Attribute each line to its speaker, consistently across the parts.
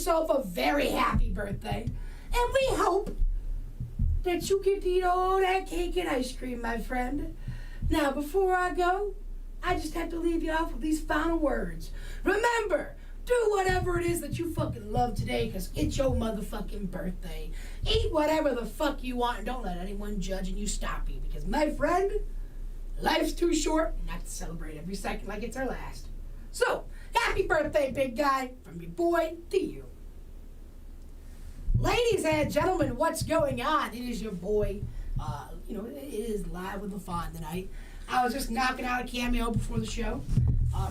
Speaker 1: yourself a very happy birthday. And we hope that you get to eat all that cake and ice cream, my friend. Now, before I go, I just have to leave you off with these final words. Remember, do whatever it is that you fucking love today, because it's your motherfucking birthday. Eat whatever the fuck you want, and don't let anyone judge and you stop you, because, my friend, life's too short not to celebrate every second like it's our last. So, happy birthday, big guy, from your boy to you. Ladies and gentlemen, what's going on? It is your boy. It is Live with Lafon tonight. I was just knocking out a cameo before the show.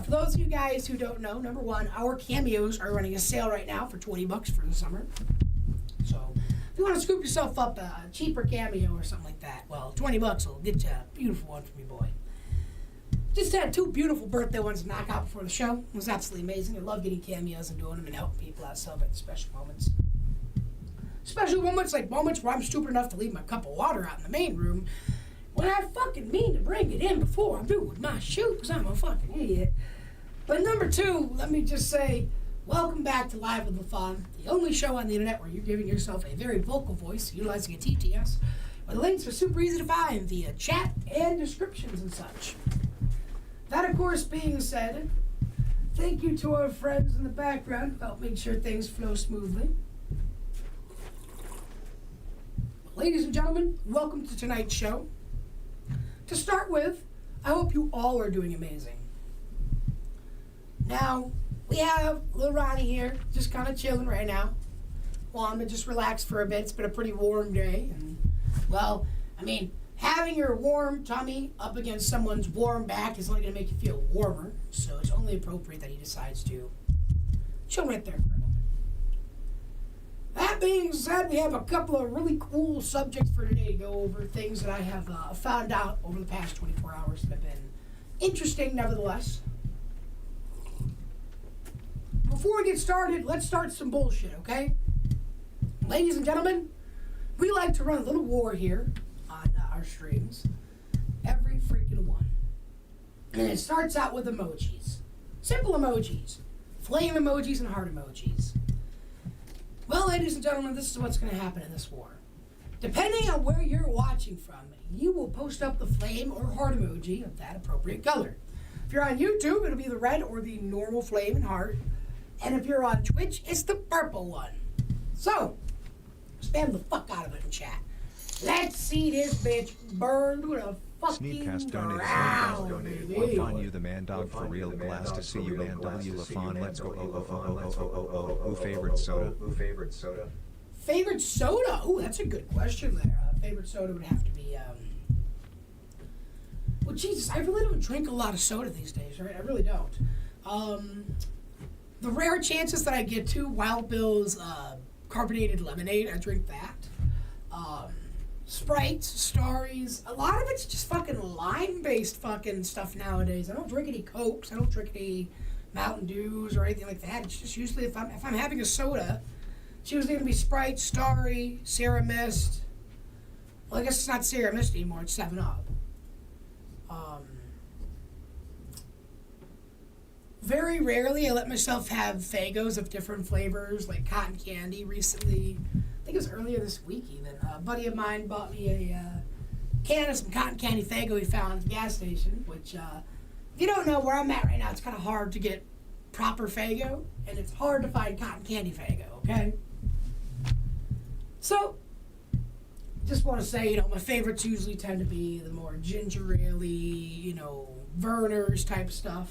Speaker 1: For those of you guys who don't know, number one, our cameos are running a sale right now for $20 for the summer. So, if you want to scoop yourself up a cheaper cameo or something like that, well, $20 will get you a beautiful one from your boy. Just had 2 beautiful birthday ones to knock out before the show. It was absolutely amazing. I love getting cameos and doing them and helping people out celebrate special moments. Special moments like moments where I'm stupid enough to leave my cup of water out in the main room when I fucking mean to bring it in before I do with my shoe, because I'm a fucking idiot. But number 2, let me just say, welcome back to Live with Lafon, the only show on the internet where you're giving yourself a very vocal voice utilizing a TTS, where the links are super easy to find via chat and descriptions and such. That, of course, being said, thank you to our friends in the background who help make sure things flow smoothly. Ladies and gentlemen, welcome to tonight's show. To start with, I hope you all are doing amazing. Now, we have little Ronnie here, just kind of chilling right now. Well, I'm going to just relax for a bit. It's been a pretty warm day. And, well, I mean, having your warm tummy up against someone's warm back is only going to make you feel warmer. So it's only appropriate that he decides to chill right there for a moment. That being said, we have a couple of really cool subjects for today to go over, things that I have found out over the past 24 hours that have been interesting nevertheless. Before we get started, let's start some bullshit, okay? Ladies and gentlemen, we like to run a little war here on our streams. Every freaking one. And it starts out with emojis. Simple emojis. Flame emojis and heart emojis. Well, ladies and gentlemen, this is what's going to happen in this war. Depending on where you're watching from, you will post up the flame or heart emoji of that appropriate color. If you're on YouTube, it'll be the red or the normal flame and heart. And if you're on Twitch, it's the purple one. So, spam the fuck out of it in chat. Let's see this bitch burn to the fucking ground.
Speaker 2: Lafon, you the man dog for real. Glass to see you, man. W Lafon, let's go. Ooh, favorite soda.
Speaker 1: Favorite soda? Ooh, that's a good question there. Favorite soda would have to be, well, Jesus, I really don't drink a lot of soda these days, right? I really don't. The rare chances that I get to, Wild Bill's carbonated lemonade, I drink that. Sprites, Starries, a lot of it's just fucking lime-based fucking stuff nowadays. I don't drink any Cokes, I don't drink any Mountain Dews or anything like that. It's just usually if I'm having a soda, it's usually gonna be Sprite, Starry, Sierra Mist. Well, I guess it's not Sierra Mist anymore, it's 7-Up. Very rarely I let myself have Fagos of different flavors, like cotton candy recently. I think it was earlier this week even. A buddy of mine bought me a can of some cotton candy Fago he found at the gas station, which, if you don't know where I'm at right now, it's kind of hard to get proper Fago, and it's hard to find cotton candy Fago, okay? So, just want to say, my favorites usually tend to be the more ginger ale-y, Verner's type stuff.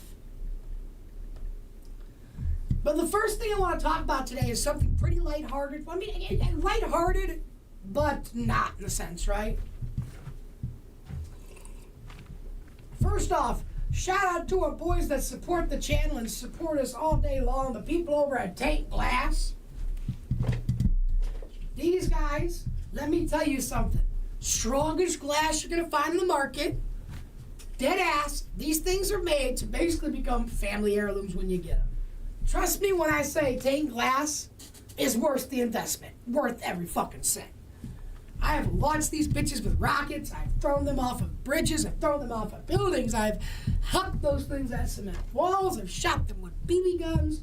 Speaker 1: But the first thing I want to talk about today is something pretty lighthearted. I mean, lighthearted, but not in a sense, right? First off, shout out to our boys that support the channel and support us all day long, the people over at Tank Glass. These guys, let me tell you something. Strongest glass you're going to find in the market. Dead ass. These things are made to basically become family heirlooms when you get them. Trust me when I say Tank Glass is worth the investment. Worth every fucking cent. I have launched these bitches with rockets. I've thrown them off of bridges. I've thrown them off of buildings. I've hucked those things at cement walls. I've shot them with BB guns.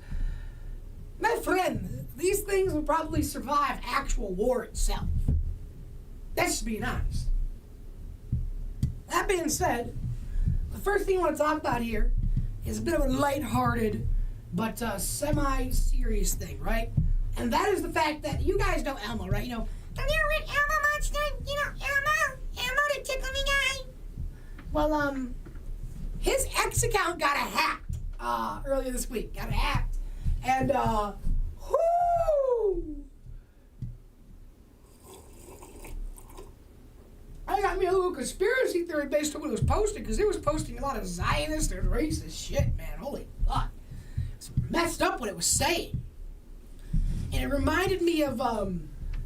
Speaker 1: My friend, these things will probably survive actual war itself. That's just being honest. That being said, the first thing I want to talk about here is a bit of a lighthearted but semi-serious thing, right? And that is the fact that you guys know Elmo, right? You know, have you ever read Elmo Monster? You know, Elmo the tickle me guy. Well, his X account got hacked earlier this week. Got hacked. And, I got me a little conspiracy theory based on what it was posting, because it was posting a lot of Zionist and racist shit, man. Holy fuck. It's messed up what it was saying. And it reminded me of, I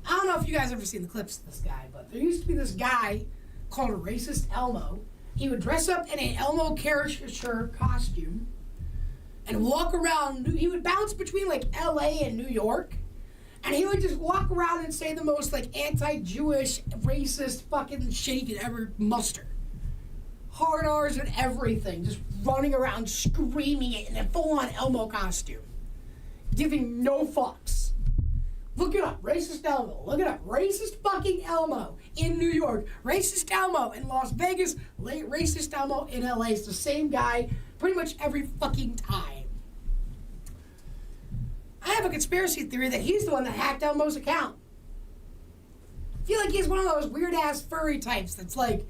Speaker 1: don't know if you guys ever seen the clips of this guy, but there used to be this guy called Racist Elmo. He would dress up in an Elmo caricature costume and walk around. He would bounce between, like, L.A. and New York. And he would just walk around and say the most, like, anti-Jewish, racist fucking shit he could ever muster. Hard R's and everything. Just running around screaming it in a full-on Elmo costume. Giving no fucks. Look it up. Racist Elmo. Look it up. Racist fucking Elmo in New York. Racist Elmo in Las Vegas. Racist Elmo in LA. It's the same guy pretty much every fucking time. I have a conspiracy theory that he's the one that hacked Elmo's account. I feel like he's one of those weird-ass furry types that's like,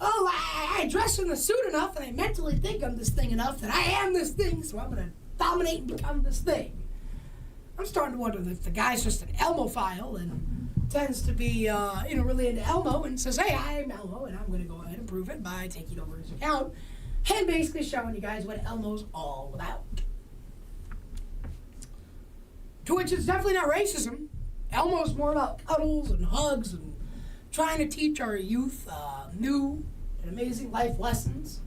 Speaker 1: oh, I dress in the suit enough and I mentally think I'm this thing enough that I am this thing, so I'm going to dominate and become this thing. I'm starting to wonder if the guy's just an Elmo-phile and tends to be, really into Elmo and says, hey, I'm Elmo, and I'm going to go ahead and prove it by taking over his account and basically showing you guys what Elmo's all about. To which it's definitely not racism. Elmo's more about cuddles and hugs and trying to teach our youth new and amazing life lessons.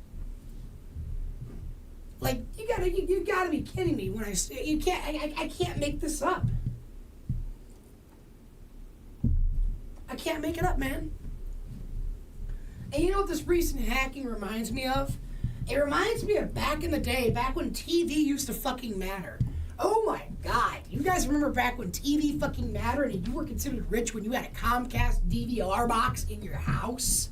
Speaker 1: Like, you gotta be kidding me when I say I can't make this up. I can't make it up, man. And you know what this recent hacking reminds me of? It reminds me of back in the day, back when TV used to fucking matter. Oh my God. You guys remember back when TV fucking mattered and you were considered rich when you had a Comcast DVR box in your house?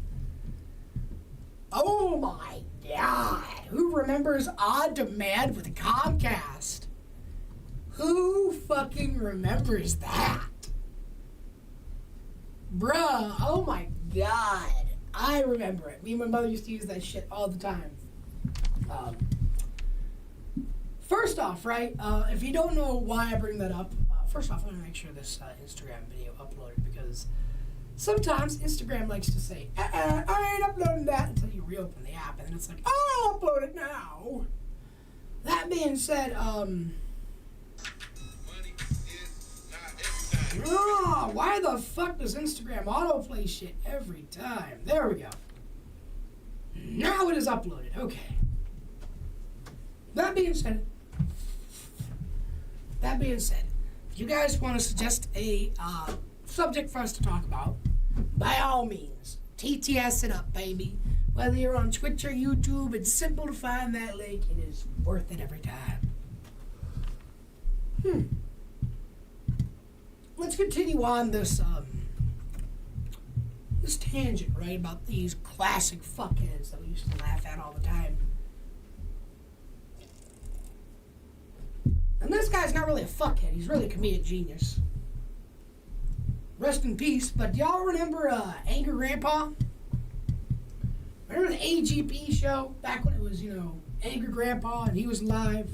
Speaker 1: Oh my God. Who remembers On Demand with Comcast? Who fucking remembers that? Bruh, oh my God. I remember it. Me and my mother used to use that shit all the time. First off, right, if you don't know why I bring that up, first off, I want to make sure this Instagram video uploaded, because sometimes Instagram likes to say, I ain't uploading that until you reopen the app, and then it's like, oh, I'll upload it now. That being said, why the fuck does Instagram autoplay shit every time? There we go. Now it is uploaded. Okay. That being said, if you guys want to suggest a subject for us to talk about, by all means, TTS it up, baby. Whether you're on Twitch or YouTube, it's simple to find that link. It is worth it every time. Let's continue on this tangent, right, about these classic fuckheads that we used to laugh at all the time. And this guy's not really a fuckhead. He's really a comedic genius. Rest in peace. But do y'all remember Angry Grandpa? Remember the AGP show? Back when it was, Angry Grandpa and he was live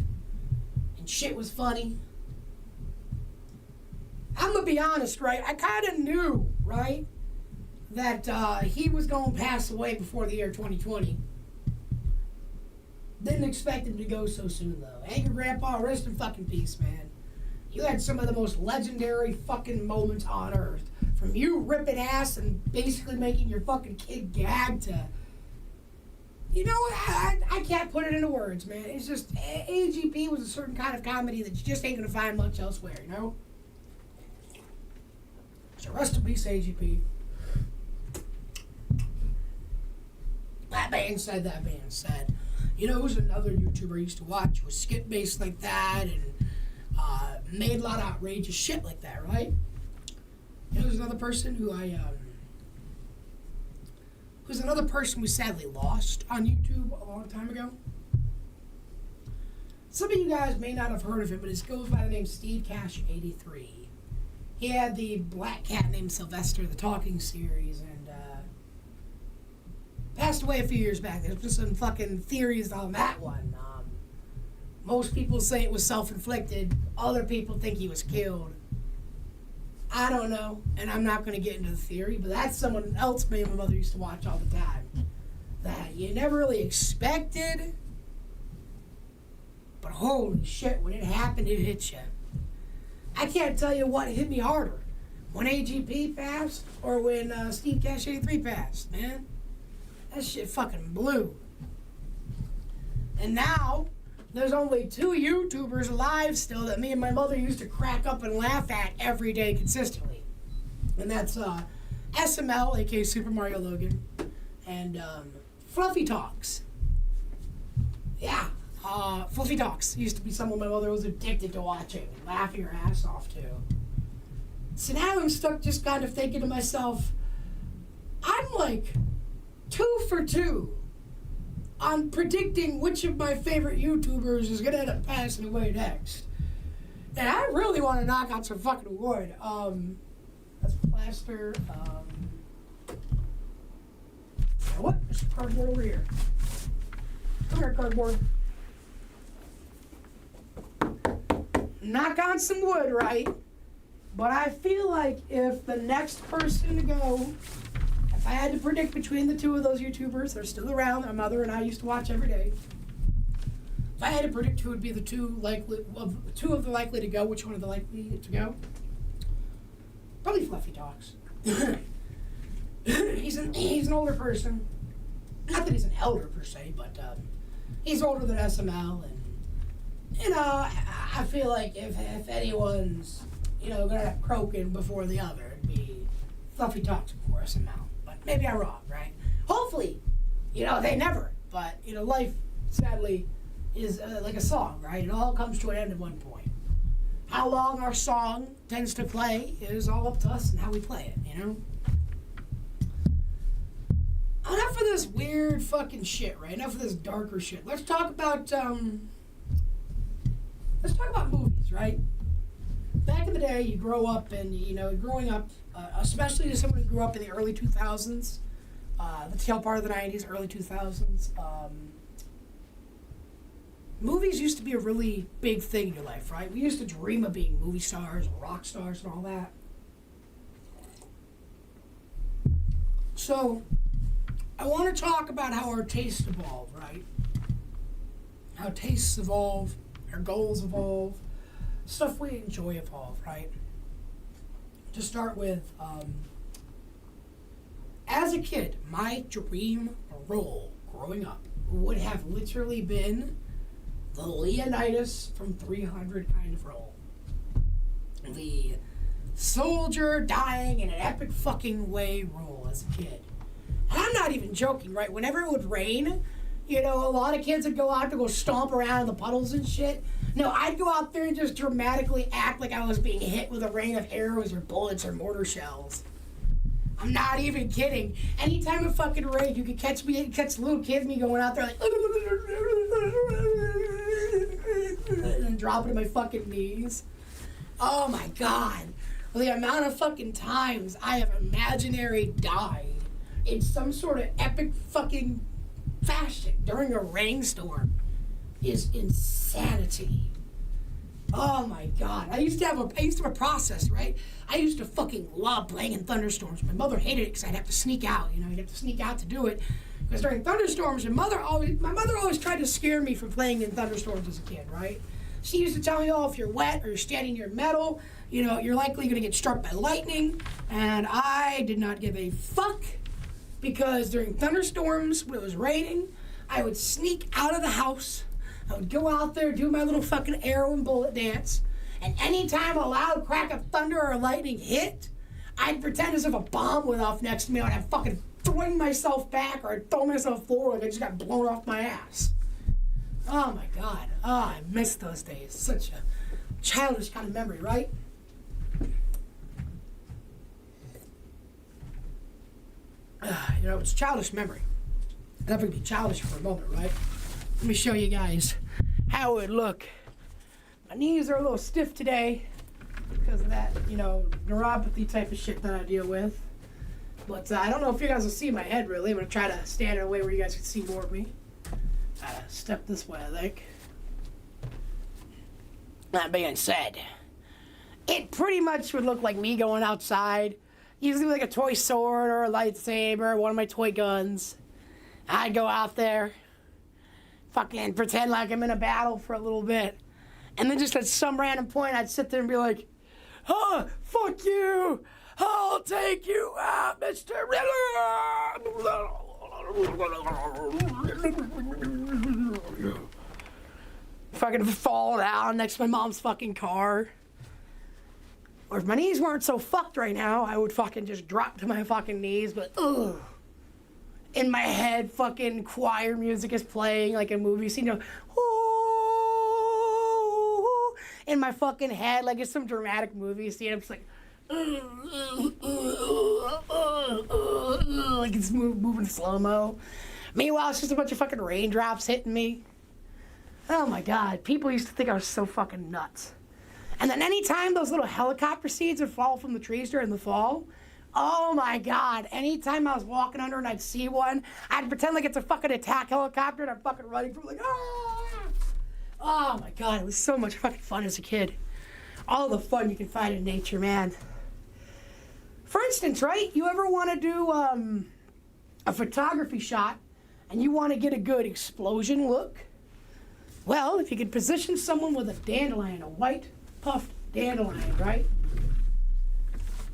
Speaker 1: and shit was funny. I'm going to be honest, right? I kind of knew, right, that he was going to pass away before the year 2020. Didn't expect him to go so soon, though. Angry Grandpa, rest in fucking peace, man. You had some of the most legendary fucking moments on Earth. From you ripping ass and basically making your fucking kid gag to... You know what? I can't put it into words, man. It's just... AGP was a certain kind of comedy that you just ain't gonna find much elsewhere, you know? So rest in peace, AGP. That being said, you know who's another YouTuber I used to watch? Was skit-based like that, and made a lot of outrageous shit like that, right? And there's another person who's another person we sadly lost on YouTube a long time ago. Some of you guys may not have heard of him, but he goes by the name Steve Cash 83. He had the black cat named Sylvester, the talking series, and passed away a few years back. There's been some fucking theories on that one. Most people say it was self-inflicted. Other people think he was killed. I don't know, and I'm not going to get into the theory, but that's someone else me and my mother used to watch all the time. That you never really expected, but holy shit, when it happened, it hit you. I can't tell you what hit me harder, when AGP passed or when Steve Cash 83 passed, man. That shit fucking blew. And now, there's only 2 YouTubers alive still that me and my mother used to crack up and laugh at every day consistently. And that's SML, aka Super Mario Logan, and Fluffy Talks. Yeah, Fluffy Talks used to be someone my mother was addicted to watching and laughing her ass off to. So now I'm stuck just kind of thinking to myself, I'm like 2 for 2 on predicting which of my favorite YouTubers is gonna end up passing away next. And I really want to knock out some fucking wood. That's plaster. You know what? There's some cardboard over here. Come here, cardboard. Knock on some wood, right? But I feel like if the next person to go, if I had to predict between the 2 of those YouTubers, they're still around, my mother and I used to watch every day. If I had to predict who would be the 2 of the likely to go, which one of the likely to go? Probably Fluffy Talks. He's an older person. Not that he's an elder per se, but he's older than SML, and you know, I feel like if anyone's gonna have croaking before the other, it'd be Fluffy Talks before SML. But maybe I'm wrong, right? Hopefully, they never. But life sadly is like a song, right? It all comes to an end at one point. How long our song tends to play is all up to us and how we play it, Enough of this weird fucking shit, right? Enough of this darker shit. Let's talk about movies, right? Back in the day, you grow up and, growing up, especially as someone who grew up in the early 2000s, the tail part of the 90s, early 2000s, movies used to be a really big thing in your life, right? We used to dream of being movie stars, rock stars, and all that. So, I want to talk about how our tastes evolve, right? How tastes evolve, our goals evolve, stuff we enjoy evolve, right? To start with, as a kid, my dream role growing up would have literally been the Leonidas from 300 kind of role. The soldier dying in an epic fucking way role as a kid. And I'm not even joking, right? Whenever it would rain, a lot of kids would go out to go stomp around in the puddles and shit. No, I'd go out there and just dramatically act like I was being hit with a rain of arrows or bullets or mortar shells. I'm not even kidding. Anytime it fucking rained, you could catch little kids me going out there like and then dropping to my fucking knees. Oh my god. Well, the amount of fucking times I have imaginary died in some sort of epic fucking fashion during a rainstorm is insanity. Oh my god. I used to have a process, right? I used to fucking love playing in thunderstorms. My mother hated it because I'd have to sneak out, you'd have to sneak out to do it. Because during thunderstorms, my mother always tried to scare me from playing in thunderstorms as a kid, right? She used to tell me, if you're wet or you're standing near metal, you're likely going to get struck by lightning. And I did not give a fuck, because during thunderstorms, when it was raining, I would sneak out of the house. I would go out there, do my little fucking arrow and bullet dance. And anytime a loud crack of thunder or lightning hit, I'd pretend as if a bomb went off next to me, and I'd fucking throw myself back, or I'd throw myself forward like I just got blown off my ass. Oh my god. Oh, I miss those days. Such a childish kind of memory, right? You know, it's childish memory. I'm not going to be childish for a moment, right? Let me show you guys how it would look. My knees are a little stiff today because of that, you know, neuropathy type of shit that I deal with. But I don't know if you guys will see my head really. I'm going to try to stand in a way where you guys can see more of me. Step this way, I think. That being said, it pretty much would look like me going outside, using like a toy sword or a lightsaber, one of my toy guns. I'd go out there, fucking pretend like I'm in a battle for a little bit, and then just at some random point, I'd sit there and be like, "Oh, fuck you! I'll take you out, Mr. Riddler!" Fucking fall down next to my mom's fucking car. Or if my knees weren't so fucked right now, I would fucking just drop to my fucking knees, but ugh. In my head, fucking choir music is playing like a movie scene. You know, ooh, in my fucking head, like it's some dramatic movie scene. I'm just like, like it's moving slow-mo. Meanwhile, it's just a bunch of fucking raindrops hitting me. Oh my God, people used to think I was so fucking nuts. And then anytime those little helicopter seeds would fall from the trees during the fall, oh my God, anytime I was walking under and I'd see one, I'd pretend like it's a fucking attack helicopter and I'm fucking running from like, ah! Oh my God, it was so much fucking fun as a kid. All the fun you can find in nature, man. For instance, right, you ever want to do a photography shot and you want to get a good explosion look? Well, if you could position someone with a dandelion, a white puffed dandelion, right?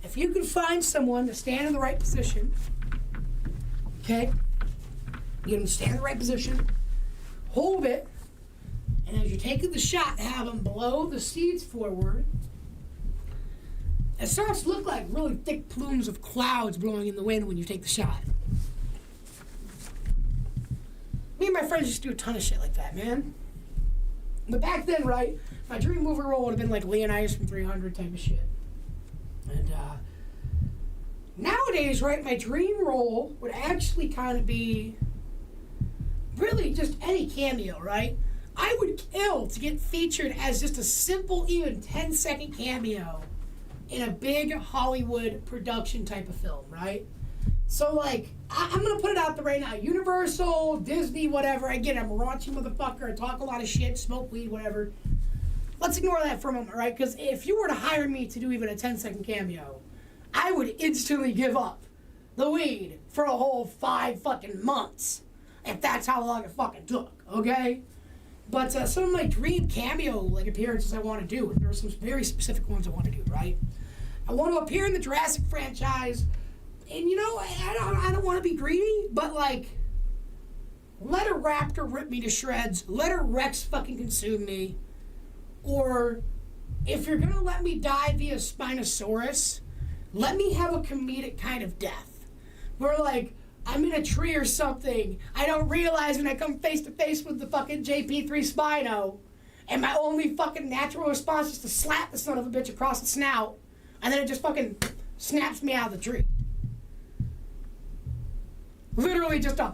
Speaker 1: If you could find someone to stand in the right position, okay? Get them to stand in the right position, hold it, and as you're taking the shot, have them blow the seeds forward. It starts to look like really thick plumes of clouds blowing in the wind when you take the shot. Me and my friends used to do a ton of shit like that, man. But back then, right, my dream movie role would have been like Leonidas from 300 type of shit. And nowadays, right, my dream role would actually kind of be really just any cameo, right? I would kill to get featured as just a simple, even 10-second cameo in a big Hollywood production type of film, right? So, like, I'm going to put it out there right now. Universal, Disney, whatever. Again, I'm a raunchy motherfucker. I talk a lot of shit, smoke weed, whatever. Let's ignore that for a moment, right? Because if you were to hire me to do even a 10-second cameo, I would instantly give up the weed for a whole 5 fucking months. If that's how long it fucking took, okay? But some of my dream cameo, like, appearances I want to do, and there are some very specific ones I want to do, right? I want to appear in the Jurassic franchise. And you know, I don't want to be greedy, but like, let a raptor rip me to shreds, let a Rex fucking consume me, or if you're gonna let me die via Spinosaurus, let me have a comedic kind of death, where like, I'm in a tree or something, I don't realize when I come face to face with the fucking JP3 Spino, and my only fucking natural response is to slap the son of a bitch across the snout, and then it just fucking snaps me out of the tree. Literally just a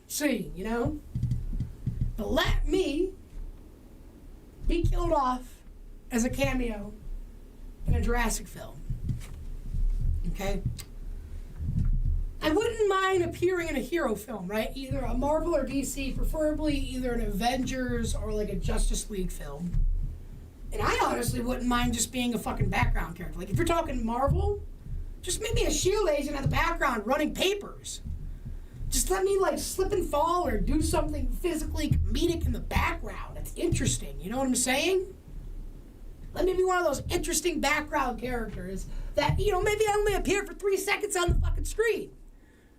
Speaker 1: scene, you know? But let me be killed off as a cameo in a Jurassic film. Okay? I wouldn't mind appearing in a hero film, right? Either a Marvel or DC, preferably either an Avengers or like a Justice League film. And I honestly wouldn't mind just being a fucking background character. Like if you're talking Marvel, just make me a S.H.I.E.L.D. agent in the background running papers. Just let me like slip and fall or do something physically comedic in the background. That's interesting, you know what I'm saying? Let me be one of those interesting background characters that, you know, maybe I only appear for 3 seconds on the fucking screen.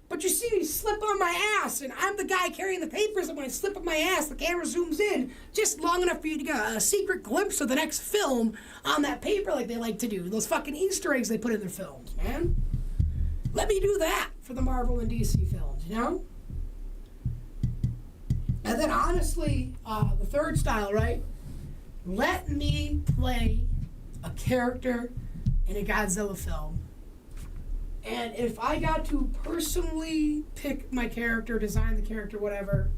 Speaker 1: But you see me slip on my ass, and I'm the guy carrying the papers, and when I slip on my ass, the camera zooms in just long enough for you to get a secret glimpse of the next film on that paper like they like to do. Those fucking Easter eggs they put in their films, man. Let me do that for the Marvel and DC films, you know? And then honestly, the third style, right? let me play a character in a Godzilla film. And if I got to personally pick my character, design the character, whatever,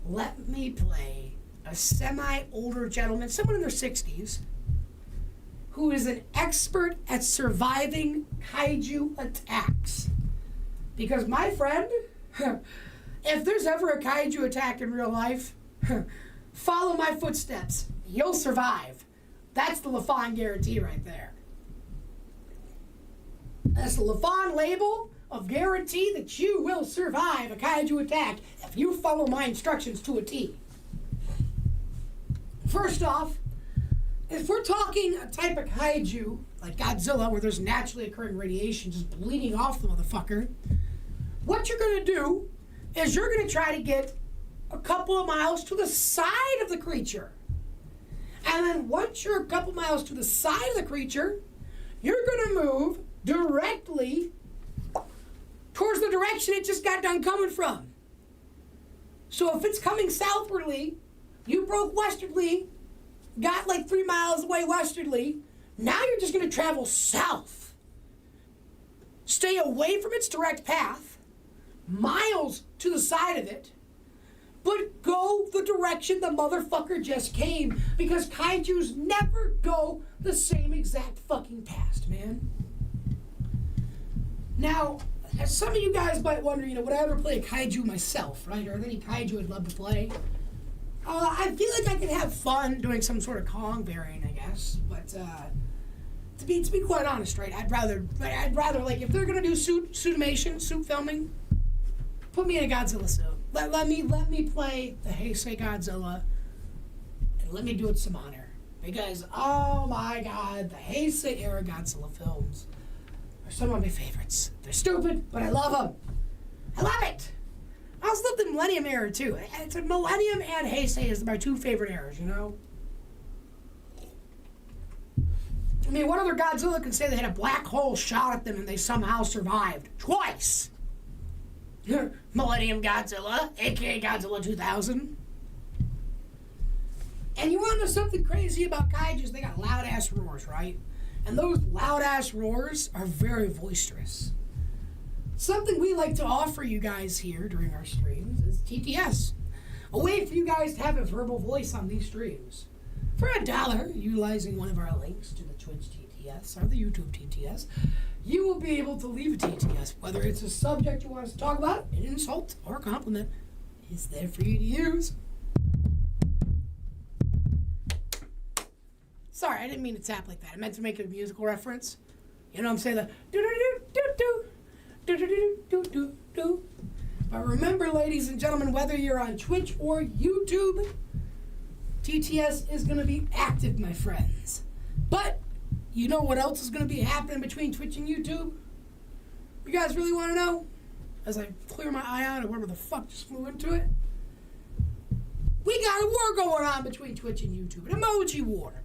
Speaker 1: let me play a semi-older gentleman, someone in their 60s, who is an expert at surviving kaiju attacks. Because my friend, if there's ever a kaiju attack in real life, follow my footsteps. You'll survive. That's the Lafon guarantee right there. That's the Lafon label of guarantee that you will survive a kaiju attack if you follow my instructions to a T. First off, if we're talking a type of kaiju, like Godzilla, where there's naturally occurring radiation just bleeding off the motherfucker, what you're going to do is you're going to try to get a couple of miles to the side of the creature. And then once you're a couple miles to the side of the creature, you're going to move directly towards the direction it just got done coming from. So if it's coming southwardly, you broke westwardly, got like 3 miles away westwardly, now you're just going to travel south. Stay away from its direct path, miles to the side of it, but go the direction the motherfucker just came, because kaijus never go the same exact fucking path, man. Now, some of you guys might wonder, would I ever play a kaiju myself, right? Are there any kaiju I'd love to play? I feel like I could have fun doing some sort of Kong variant, I guess. But to be quite honest, right? I'd rather like, if they're gonna do suit filming, put me in a Godzilla suit. Let me play the Heisei Godzilla, and let me do it some honor. Because, oh my God, the Heisei era Godzilla films are some of my favorites. They're stupid, but I love them. I love it. I also love the Millennium era too. It's a Millennium and Heisei is my two favorite eras, I mean, what other Godzilla can say they had a black hole shot at them and they somehow survived? Twice! Millennium Godzilla, aka Godzilla 2000. And you want to know something crazy about kaijus? They got loud ass roars, right? And those loud ass roars are very boisterous. Something we like to offer you guys here during our streams is TTS. A way for you guys to have a verbal voice on these streams. For $1, utilizing one of our links to the Twitch TTS or the YouTube TTS, you will be able to leave a TTS, whether it's a subject you want us to talk about, an insult, or a compliment. It's there for you to use. Sorry, I didn't mean to tap like that. I meant to make a musical reference. You know what I'm saying? The do-do-do-do-do. Do-do-do-do-do-do. But remember, ladies and gentlemen, whether you're on Twitch or YouTube, TTS is going to be active, my friends. But you know what else is going to be happening between Twitch and YouTube? You guys really want to know? As I clear my eye out or whatever the fuck just flew into it. We got a war going on between Twitch and YouTube. An emoji war.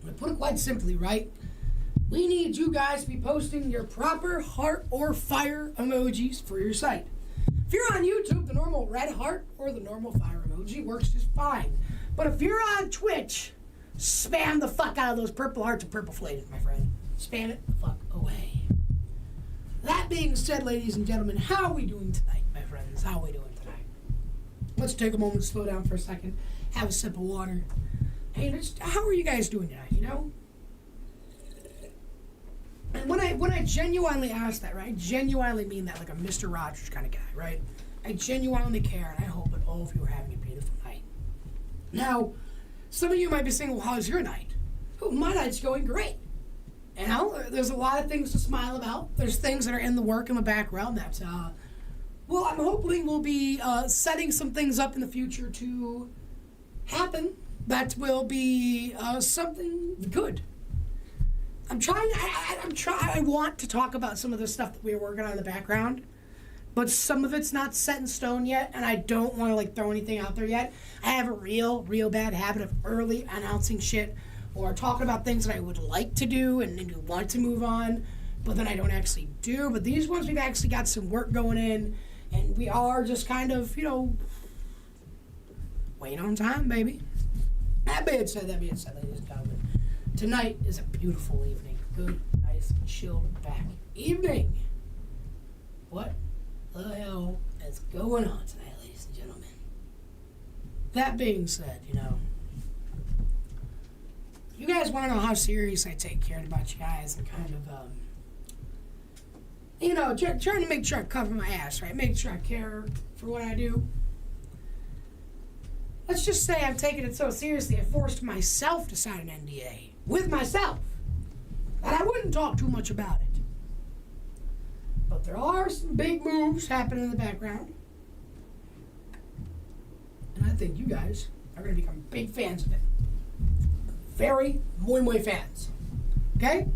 Speaker 1: I'm going to put it quite simply, right? We need you guys to be posting your proper heart or fire emojis for your site. If you're on YouTube, the normal red heart or the normal fire emoji works just fine. But if you're on Twitch, spam the fuck out of those purple hearts and purple flated, my friend. Spam it the fuck away. That being said, ladies and gentlemen, how are we doing tonight, my friends? How are we doing tonight? Let's take a moment to slow down for a second, have a sip of water. Hey, how are you guys doing tonight, And when I genuinely ask that, right, I genuinely mean that, like a Mr. Rogers kind of guy, right? I genuinely care, and I hope that all of you are having a beautiful night. Now, some of you might be saying, well, how's your night? Oh, my night's going great. There's a lot of things to smile about. There's things that are in the work in the background that, I'm hoping we'll be setting some things up in the future to happen that will be something good. I want to talk about some of the stuff that we're working on in the background, but some of it's not set in stone yet, and I don't want to throw anything out there yet. I have a real bad habit of early announcing shit or talking about things that I would like to do and want to move on, but then I don't actually do. But these ones, we've actually got some work going in, and we are just kind of, waiting on time, baby. That being said, ladies and gentlemen, tonight is a beautiful evening. Good, nice, chilled back evening. What the hell is going on tonight, ladies and gentlemen? That being said, you guys want to know how serious I take care about you guys and kind of, trying to make sure I cover my ass, right? Make sure I care for what I do. Let's just say I'm taking it so seriously I forced myself to sign an NDA with myself that I wouldn't talk too much about it. But there are some big moves happening in the background. And I think you guys are going to become big fans of it. Very muy fans. Okay?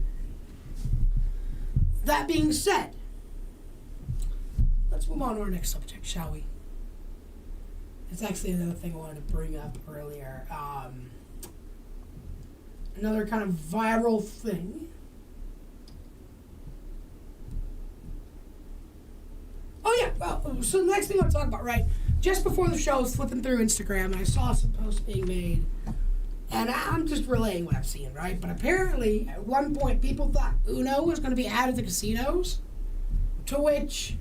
Speaker 1: That being said, let's move on to our next subject, shall we? It's actually another thing I wanted to bring up earlier. Another kind of viral thing. Oh yeah, well, so the next thing I want to talk about, right? Just before the show, I was flipping through Instagram and I saw some posts being made. And I'm just relaying what I've seen, right? But apparently, at one point, people thought Uno was going to be added to casinos. To which,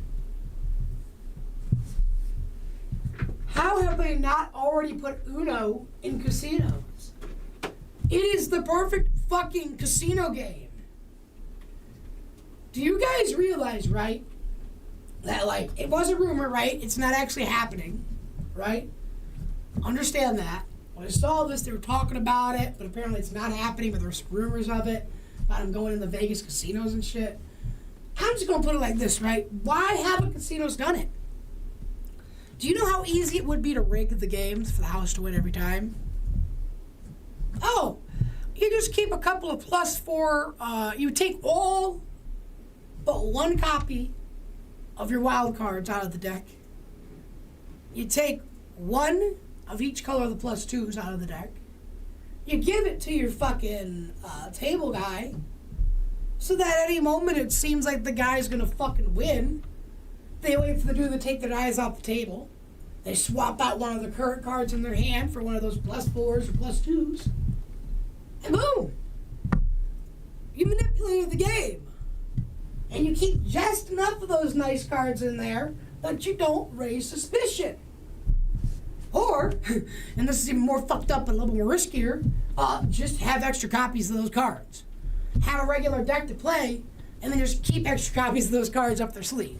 Speaker 1: how have they not already put Uno in casinos? It is the perfect fucking casino game. Do you guys realize, right? That, it was a rumor, right? It's not actually happening, right? Understand that. When I saw this, they were talking about it, but apparently it's not happening, but there's rumors of it, about them going in the Vegas casinos and shit. I'm just going to put it like this, right? Why haven't casinos done it? Do you know how easy it would be to rig the games for the house to win every time? Oh, you just keep a couple of +4, you take all but one copy of your wild cards out of the deck. You take one of each color of the +2s out of the deck. You give it to your fucking table guy so that at any moment it seems like the guy's gonna fucking win. They wait for the dude to take their eyes off the table. They swap out one of the current cards in their hand for one of those +4s or +2s. And boom! You manipulated the game. And you keep just enough of those nice cards in there that you don't raise suspicion. Or, and this is even more fucked up and a little more riskier, just have extra copies of those cards. Have a regular deck to play, and then just keep extra copies of those cards up their sleeve.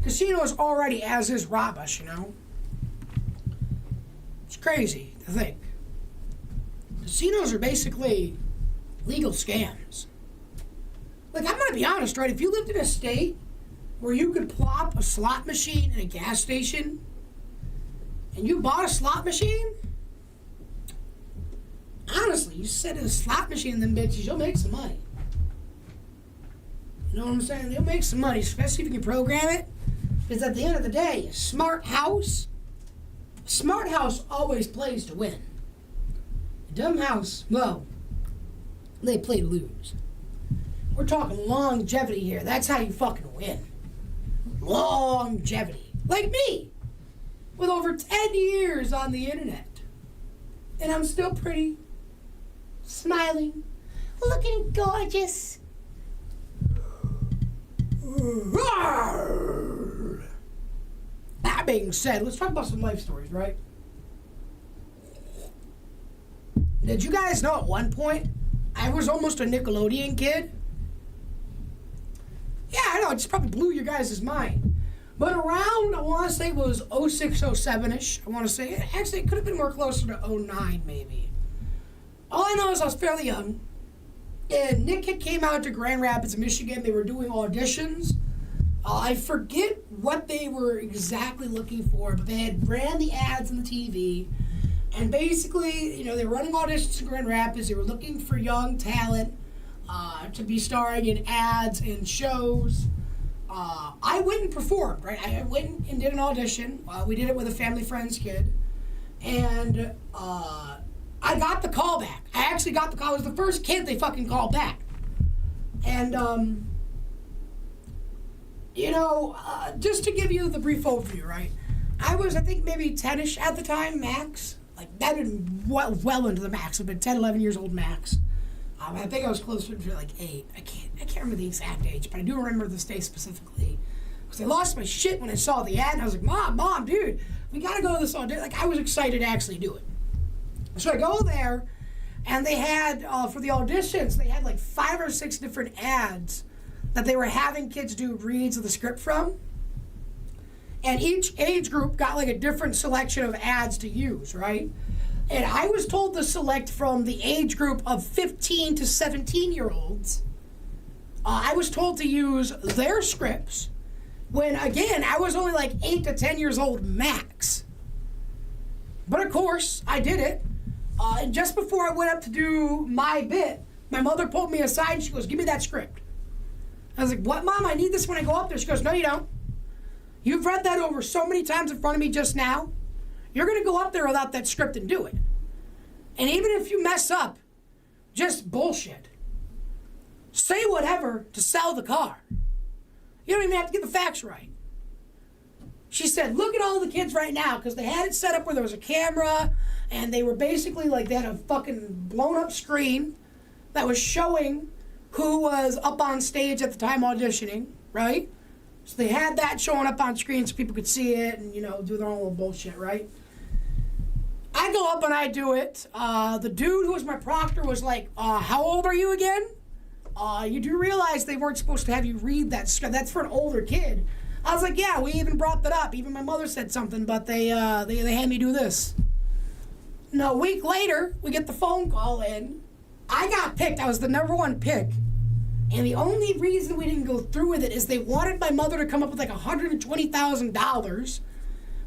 Speaker 1: Casinos already as is rob us, It's crazy to think. Casinos are basically legal scams. I'm gonna be honest, right? If you lived in a state where you could plop a slot machine in a gas station and you bought a slot machine, honestly, you set in a slot machine in them bitches, you'll make some money. You know what I'm saying? You'll make some money, especially if you can program it. Because at the end of the day, a smart house always plays to win. A dumb house, well, they play to lose. We're talking longevity here. That's how you fucking win. Longevity. Like me, with over 10 years on the internet. And I'm still pretty, smiling, looking gorgeous. That being said, let's talk about some life stories, right? Did you guys know at one point I was almost a Nickelodeon kid? Yeah, I know, it just probably blew your guys' mind. But around, I want to say it was 06, 07-ish. I want to say, actually, it could have been more closer to 09, maybe. All I know is I was fairly young. And Nick had came out to Grand Rapids, Michigan. They were doing auditions. I forget what they were exactly looking for, but they had ran the ads on the TV. And basically, they were running auditions in Grand Rapids. They were looking for young talent to be starring in ads and shows. I went and performed, right? I went and did an audition. We did it with a family friend's kid. And I got the call back. I actually got the call. It was the first kid they fucking called back. And, just to give you the brief overview, right? I was, I think, maybe 10-ish at the time, max. Like, that had been well into the max. I've been 10, 11 years old max. I think I was closer to like 8. I can't remember the exact age, but I do remember this day specifically. Because I lost my shit when I saw the ad, and I was like, Mom, dude, we gotta go to this audition. Like, I was excited to actually do it. So I go there, and they had, for the auditions, they had like 5 or 6 different ads that they were having kids do reads of the script from. And each age group got like a different selection of ads to use, right? And I was told to select from the age group of 15 to 17-year-olds. I was told to use their scripts when, again, I was only like 8 to 10 years old max. But of course, I did it. And just before I went up to do my bit, my mother pulled me aside and she goes, "Give me that script." I was like, "What, Mom? I need this when I go up there." She goes, "No, you don't. You've read that over so many times in front of me just now. You're going to go up there without that script and do it. And even if you mess up, just bullshit. Say whatever to sell the car. You don't even have to get the facts right." She said, "Look at all the kids right now," because they had it set up where there was a camera, and they were basically like, they had a fucking blown up screen that was showing who was up on stage at the time auditioning, right? So they had that showing up on screen so people could see it and, do their own little bullshit, right? I go up and I do it. The dude who was my proctor was like, "How old are you again? You do realize they weren't supposed to have you read that script. That's for an older kid." I was like, "Yeah, we even brought that up. Even my mother said something, but they had me do this." No, a week later, we get the phone call in. I got picked. I was the number 1 pick. And the only reason we didn't go through with it is they wanted my mother to come up with like $120,000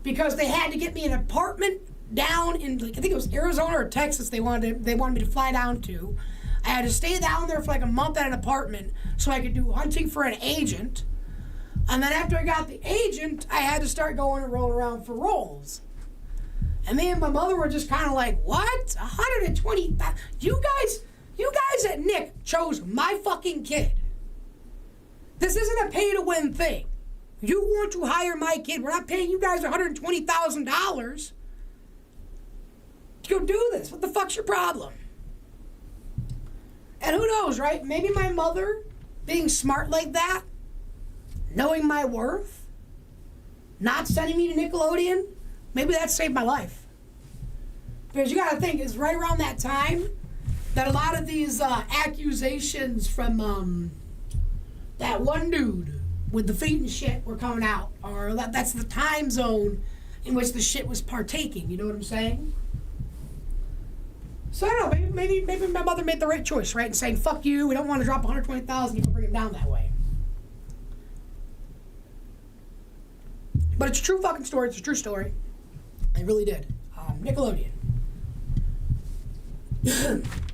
Speaker 1: because they had to get me an apartment down in, like, I think it was Arizona or Texas they wanted me to fly down to. I had to stay down there for like a month at an apartment so I could do hunting for an agent. And then after I got the agent, I had to start going and rolling around for roles. And me and my mother were just kind of like, "What? 120? You guys at Nick chose my fucking kid. This isn't a pay-to-win thing. You want to hire my kid. We're not paying you guys $120,000 to go do this. What the fuck's your problem?" And who knows, right? Maybe my mother, being smart like that, knowing my worth, not sending me to Nickelodeon, maybe that saved my life. Because you gotta think, it's right around that time that a lot of these accusations from that one dude with the feet and shit were coming out. Or that's the time zone in which the shit was partaking, you know what I'm saying? So I don't know, maybe my mother made the right choice, right? In saying, "Fuck you, we don't want to drop $120,000, you can bring it down that way." But it's a true fucking story. It's a true story. I really did. Nickelodeon.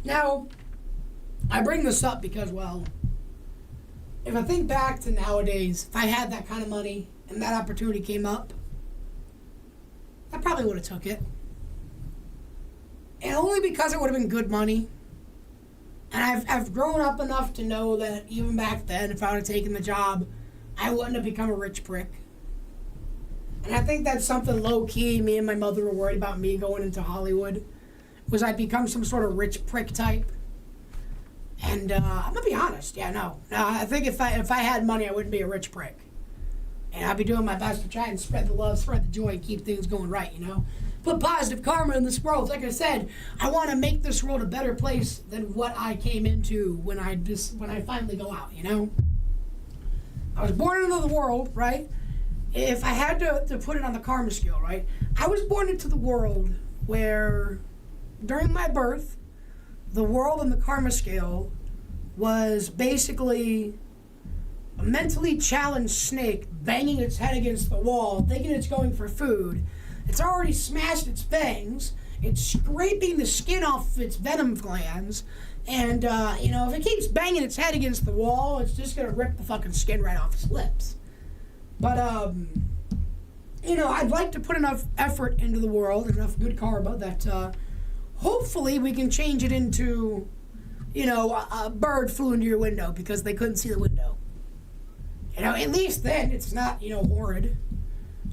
Speaker 1: Now, I bring this up because, well, if I think back to nowadays, if I had that kind of money and that opportunity came up, I probably would have took it. And only because it would have been good money. And I've grown up enough to know that even back then, if I would have taken the job, I wouldn't have become a rich prick. And I think that's something low-key me and my mother were worried about me going into Hollywood, was I'd become some sort of rich prick type. And I'm going to be honest, no, I think if I had money, I wouldn't be a rich prick. And I'd be doing my best to try and spread the love, spread the joy, and keep things going right, Put positive karma in this world. Like I said, I want to make this world a better place than what I came into when I finally go out, I was born into the world, right? If I had to put it on the karma scale, right? I was born into the world where, during my birth, the world on the karma scale was basically a mentally challenged snake banging its head against the wall, thinking it's going for food. It's already smashed its fangs. It's scraping the skin off its venom glands. And, if it keeps banging its head against the wall, it's just going to rip the fucking skin right off its lips. But, I'd like to put enough effort into the world, enough good karma, that hopefully we can change it into, a bird flew into your window because they couldn't see the window. At least then it's not, horrid.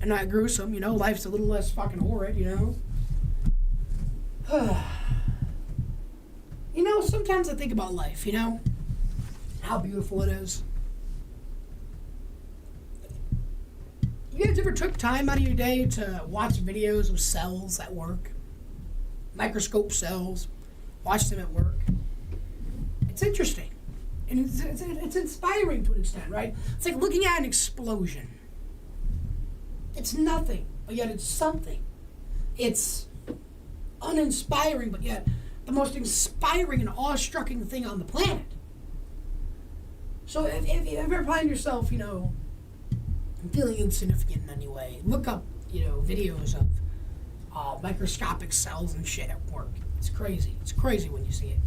Speaker 1: and not gruesome, you know, life's a little less fucking horrid, you know. You know, sometimes I think about life, you know, how beautiful it is. You guys ever took time out of your day to watch videos of cells at work? Microscope cells, watch them at work. It's interesting. And it's inspiring to an extent, right? It's like looking at an explosion. It's nothing, but yet it's something. It's uninspiring, but yet the most inspiring and awe-striking thing on the planet. So if you ever find yourself, you know, feeling insignificant in any way, look up, you know, videos of microscopic cells and shit at work. It's crazy. It's crazy when you see it.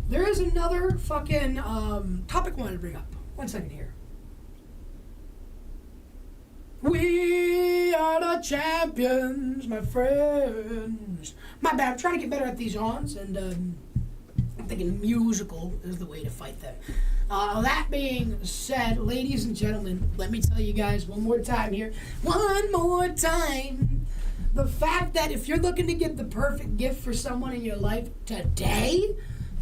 Speaker 1: There is another fucking topic I wanted to bring up. 1 second here. We are the champions, my friends. My bad. I'm trying to get better at these yawns, and I'm thinking musical is the way to fight them. That being said, ladies and gentlemen, let me tell you guys one more time here. One more time. The fact that if you're looking to get the perfect gift for someone in your life today,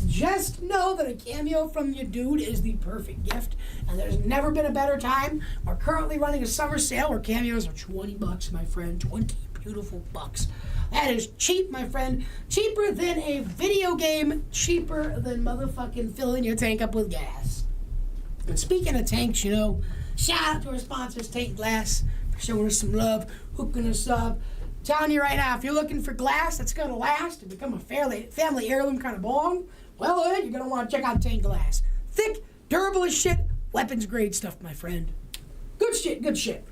Speaker 1: just know that a cameo from your dude is the perfect gift, and there's never been a better time. We're currently running a summer sale where cameos are $20, my friend. 20 beautiful bucks. That is cheap, my friend. Cheaper than a video game. Cheaper than motherfucking filling your tank up with gas. And speaking of tanks, you know, shout out to our sponsors, Tank Glass, for showing us some love, hooking us up. Telling you right now, if you're looking for glass that's going to last and become a family heirloom kind of bong, well, you're going to want to check out Tank Glass. Thick, durable as shit, weapons grade stuff, my friend. Good shit, good shit.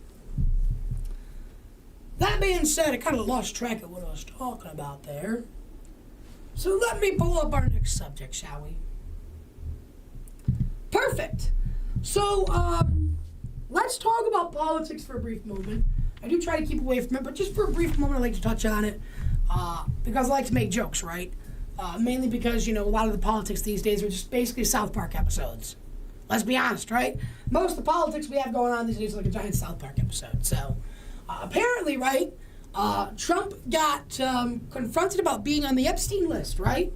Speaker 1: That being said, I kind of lost track of what I was talking about there. So let me pull up our next subject, shall we? Perfect. So, let's talk about politics for a brief moment. I do try to keep away from it, but just for a brief moment, I'd like to touch on it because I like to make jokes, right? Mainly because, you know, a lot of the politics these days are just basically South Park episodes. Let's be honest, right? Most of the politics we have going on these days is like a giant South Park episode. So, apparently, right, Trump got confronted about being on the Epstein list, right?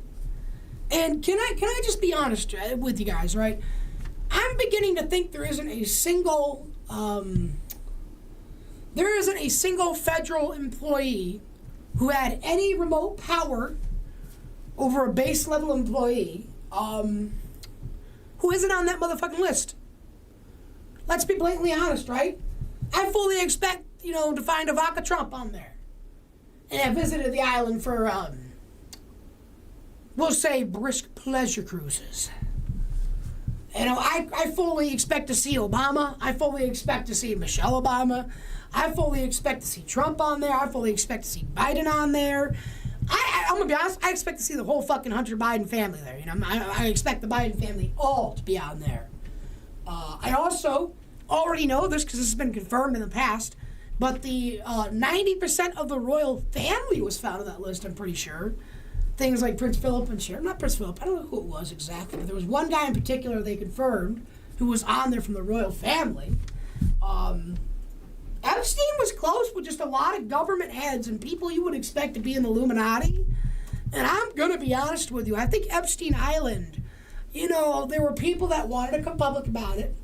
Speaker 1: And can I just be honest with you guys, right? I'm beginning to think there isn't a single federal employee who had any remote power over a base level employee who isn't on that motherfucking list. Let's be blatantly honest, right? I fully expect, you know, to find Ivanka Trump on there. And I visited the island for, we'll say, brisk pleasure cruises. You know, I fully expect to see Obama. I fully expect to see Michelle Obama. I fully expect to see Trump on there. I fully expect to see Biden on there. I'm going to be honest, I expect to see the whole fucking Hunter Biden family there. You know, I expect the Biden family all to be on there. I also already know this because this has been confirmed in the past, but the 90% of the royal family was found on that list, I'm pretty sure. Things like Prince Philip and Sharon. Not Prince Philip, I don't know who it was exactly, but there was one guy in particular they confirmed who was on there from the royal family. Epstein was close with just a lot of government heads and people you would expect to be in the Illuminati. And I'm going to be honest with you. I think Epstein Island, you know, there were people that wanted to come public about it.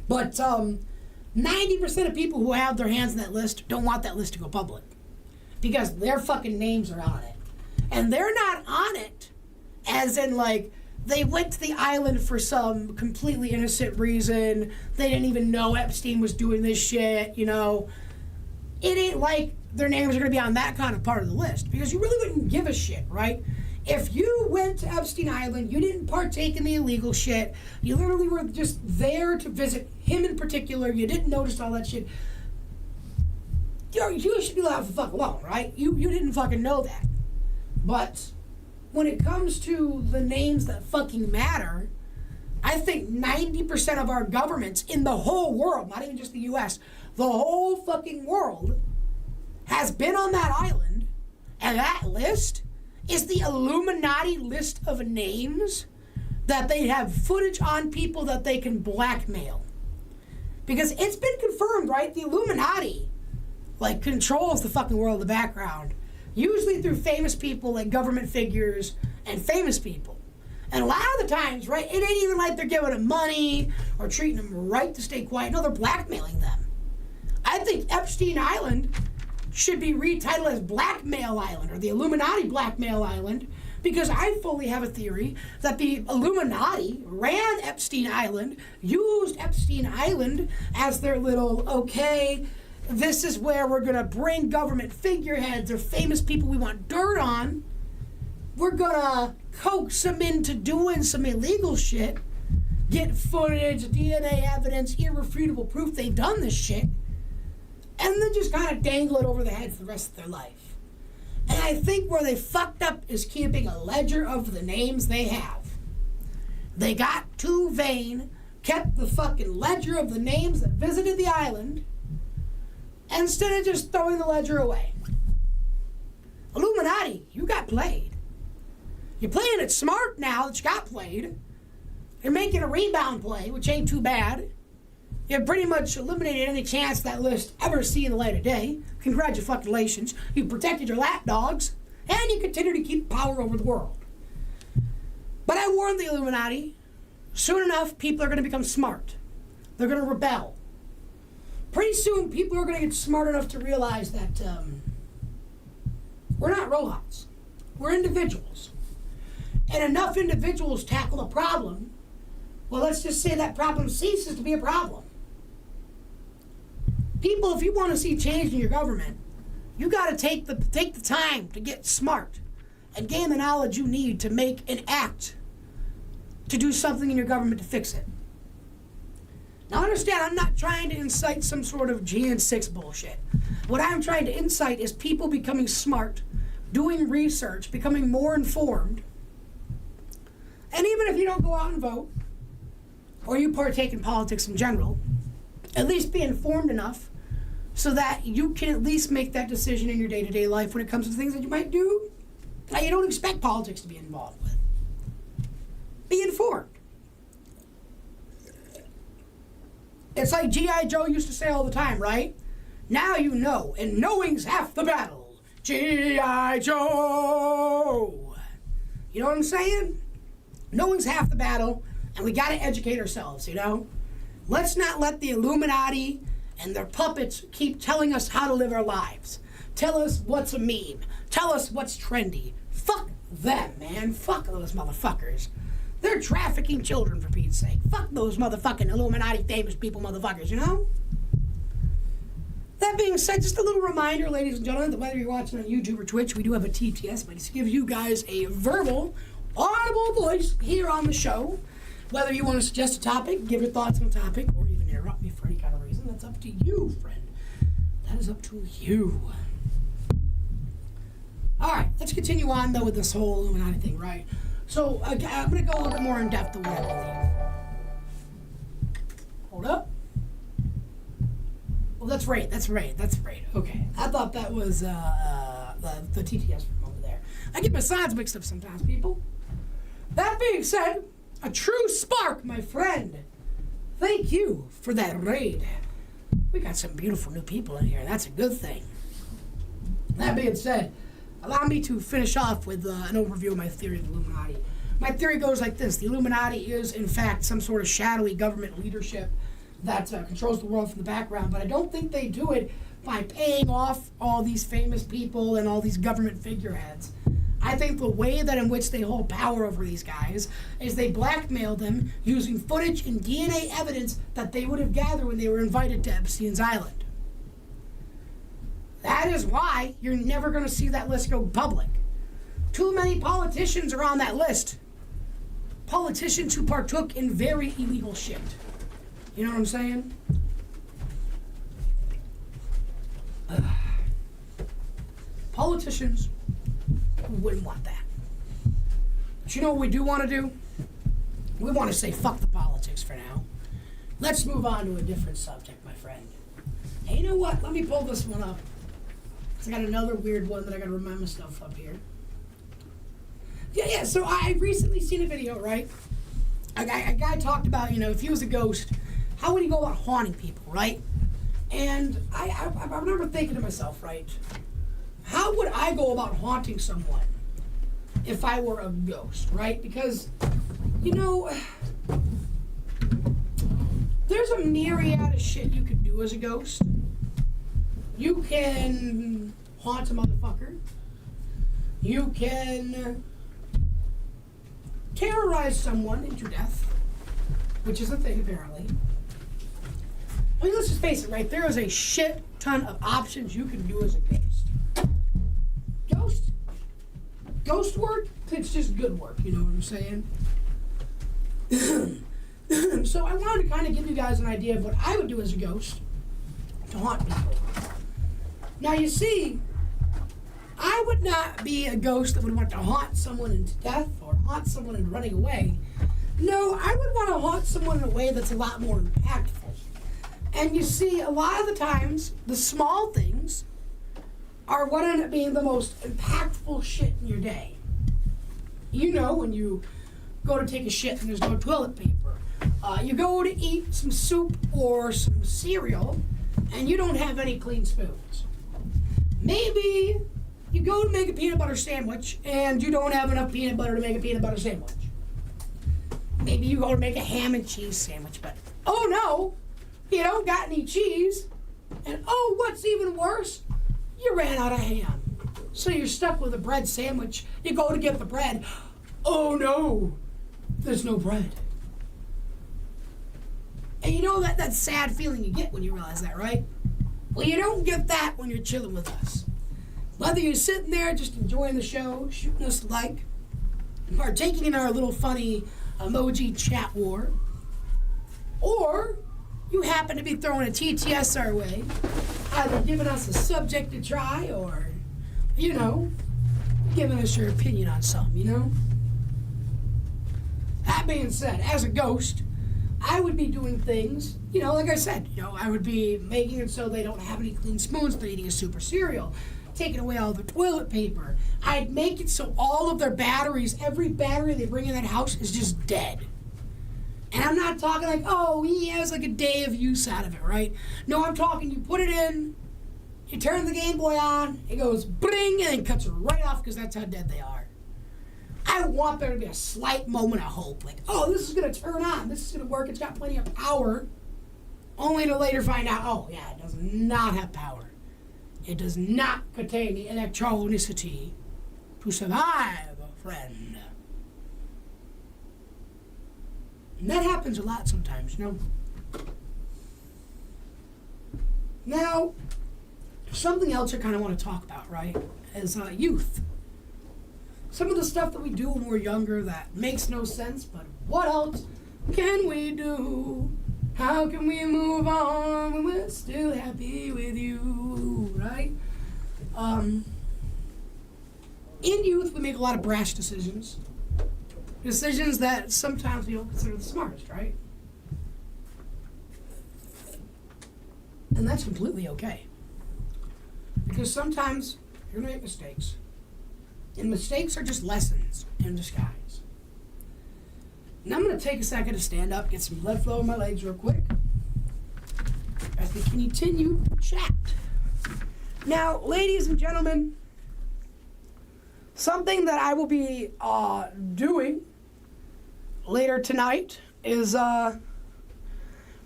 Speaker 1: But 90% of people who have their hands on that list don't want that list to go public. Because their fucking names are on it. And they're not on it as in, like, they went to the island for some completely innocent reason. They didn't even know Epstein was doing this shit, you know. It ain't like their names are going to be on that kind of part of the list because you really wouldn't give a shit, right? If you went to Epstein Island, you didn't partake in the illegal shit, you literally were just there to visit him in particular, you didn't notice all that shit, you should be left the fuck alone, right? You didn't fucking know that. But when it comes to the names that fucking matter, I think 90% of our governments in the whole world, not even just the U.S., the whole fucking world has been on that island, and that list is the Illuminati list of names that they have footage on people that they can blackmail. Because it's been confirmed, right? The Illuminati, like, controls the fucking world in the background. Usually through famous people, like government figures and famous people. And a lot of the times, right, it ain't even like they're giving them money or treating them right to stay quiet. No, they're blackmailing them. I think Epstein Island should be retitled as Blackmail Island or the Illuminati Blackmail Island, because I fully have a theory that the Illuminati ran Epstein Island, used Epstein Island as their little, okay, this is where we're going to bring government figureheads or famous people we want dirt on. We're going to coax them into doing some illegal shit, get footage, DNA evidence, irrefutable proof they've done this shit, and then just kind of dangle it over their head for the rest of their life. And I think where they fucked up is keeping a ledger of the names they have. They got too vain, kept the fucking ledger of the names that visited the island, instead of just throwing the ledger away. Illuminati, you got played. You're playing it smart now that you got played. You're making a rebound play, which ain't too bad. You pretty much eliminated any chance that list ever seeing the light of day. Congratulations. You protected your lapdogs, and you continue to keep power over the world. But I warned the Illuminati, soon enough, people are going to become smart. They're going to rebel. Pretty soon, people are going to get smart enough to realize that we're not robots. We're individuals. And enough individuals tackle a problem, well, let's just say that problem ceases to be a problem. People, if you want to see change in your government, you got to take the time to get smart and gain the knowledge you need to make an act to do something in your government to fix it. Now understand, I'm not trying to incite some sort of Jan 6 bullshit. What I'm trying to incite is people becoming smart, doing research, becoming more informed. And even if you don't go out and vote, or you partake in politics in general, at least be informed enough so that you can at least make that decision in your day-to-day life when it comes to things that you might do that you don't expect politics to be involved with. Be informed. It's like G.I. Joe used to say all the time, right? Now you know, and knowing's half the battle. G.I. Joe! You know what I'm saying? Knowing's half the battle, and we gotta educate ourselves, you know? Let's not let the Illuminati and their puppets keep telling us how to live our lives. Tell us what's a meme. Tell us what's trendy. Fuck them, man. Fuck those motherfuckers. They're trafficking children, for Pete's sake. Fuck those motherfucking Illuminati famous people motherfuckers, you know? That being said, just a little reminder, ladies and gentlemen, that whether you're watching on YouTube or Twitch, we do have a TTS, but it gives you guys a verbal, audible voice here on the show. Whether you want to suggest a topic, give your thoughts on a topic, or even interrupt me for any kind of reason, that's up to you, friend. That is up to you. All right, let's continue on, though, with this whole Illuminati thing, right? So, I'm going to go a little bit more in depth than what I believe. Hold up. Well, that's right. Okay. I thought that was the TTS from over there. I get my signs mixed up sometimes, people. That being said, a true spark, my friend. Thank you for that raid. We got some beautiful new people in here. That's a good thing. That being said, allow me to finish off with an overview of my theory of the Illuminati. My theory goes like this. The Illuminati is, in fact, some sort of shadowy government leadership that controls the world from the background, but I don't think they do it by paying off all these famous people and all these government figureheads. I think the way that in which they hold power over these guys is they blackmail them using footage and DNA evidence that they would have gathered when they were invited to Epstein's Island. That is why you're never going to see that list go public. Too many politicians are on that list. Politicians who partook in very illegal shit. You know what I'm saying? Politicians who wouldn't want that. But you know what we do want to do? We want to say fuck the politics for now. Let's move on to a different subject, my friend. Hey, you know what? Let me pull this one up. I got another weird one that I got to remind myself of here. Yeah, so I recently seen a video, right? A guy talked about, if he was a ghost, how would you go about haunting people, right? And I remember thinking to myself, right, how would I go about haunting someone if I were a ghost, right? Because, you know, there's a myriad of shit you could do as a ghost. You can haunt a motherfucker. You can terrorize someone into death, which is a thing apparently. I mean, let's just face it, right? There is a shit ton of options you can do as a ghost. Ghost work, it's just good work, you know what I'm saying? So I wanted to kind of give you guys an idea of what I would do as a ghost to haunt people. Now you see, I would not be a ghost that would want to haunt someone into death or haunt someone into running away. No, I would want to haunt someone in a way that's a lot more impactful. And you see, a lot of the times, the small things are what end up being the most impactful shit in your day. You know, when you go to take a shit and there's no toilet paper. You go to eat some soup or some cereal and you don't have any clean spoons. Maybe you go to make a peanut butter sandwich and you don't have enough peanut butter to make a peanut butter sandwich. Maybe you go to make a ham and cheese sandwich, but oh no, you don't got any cheese. And oh, what's even worse? You ran out of ham. So you're stuck with a bread sandwich. You go to get the bread. Oh no, there's no bread. And you know that sad feeling you get when you realize that, right? Well, you don't get that when you're chilling with us. Whether you're sitting there just enjoying the show, shooting us a like, partaking in our little funny emoji chat war, or you happen to be throwing a TTS our way, either giving us a subject to try or, you know, giving us your opinion on something, you know? That being said, as a ghost, I would be doing things, you know, like I said, you know, I would be making it so they don't have any clean spoons, they're eating a super cereal, taking away all their toilet paper. I'd make it so all of their batteries, every battery they bring in that house is just dead. And I'm not talking like, oh, he has like a day of use out of it, right? No, I'm talking you put it in, you turn the Game Boy on, it goes bring, and then cuts it right off because that's how dead they are. I want there to be a slight moment of hope, like, oh, this is going to turn on, this is going to work, it's got plenty of power, only to later find out, oh, yeah, it does not have power. It does not contain the electronicity to survive, friend. And that happens a lot sometimes, you know. Now, something else I kind of want to talk about, right, is youth. Some of the stuff that we do when we're younger that makes no sense, but what else can we do? How can we move on when we're still happy with you, right? In youth, we make a lot of brash decisions. Decisions that sometimes we don't consider the smartest, right? And that's completely okay. Because sometimes you're going to make mistakes. And mistakes are just lessons in disguise. And I'm going to take a second to stand up, get some blood flow in my legs real quick, as we continue to chat. Now, ladies and gentlemen, something that I will be doing later tonight is, I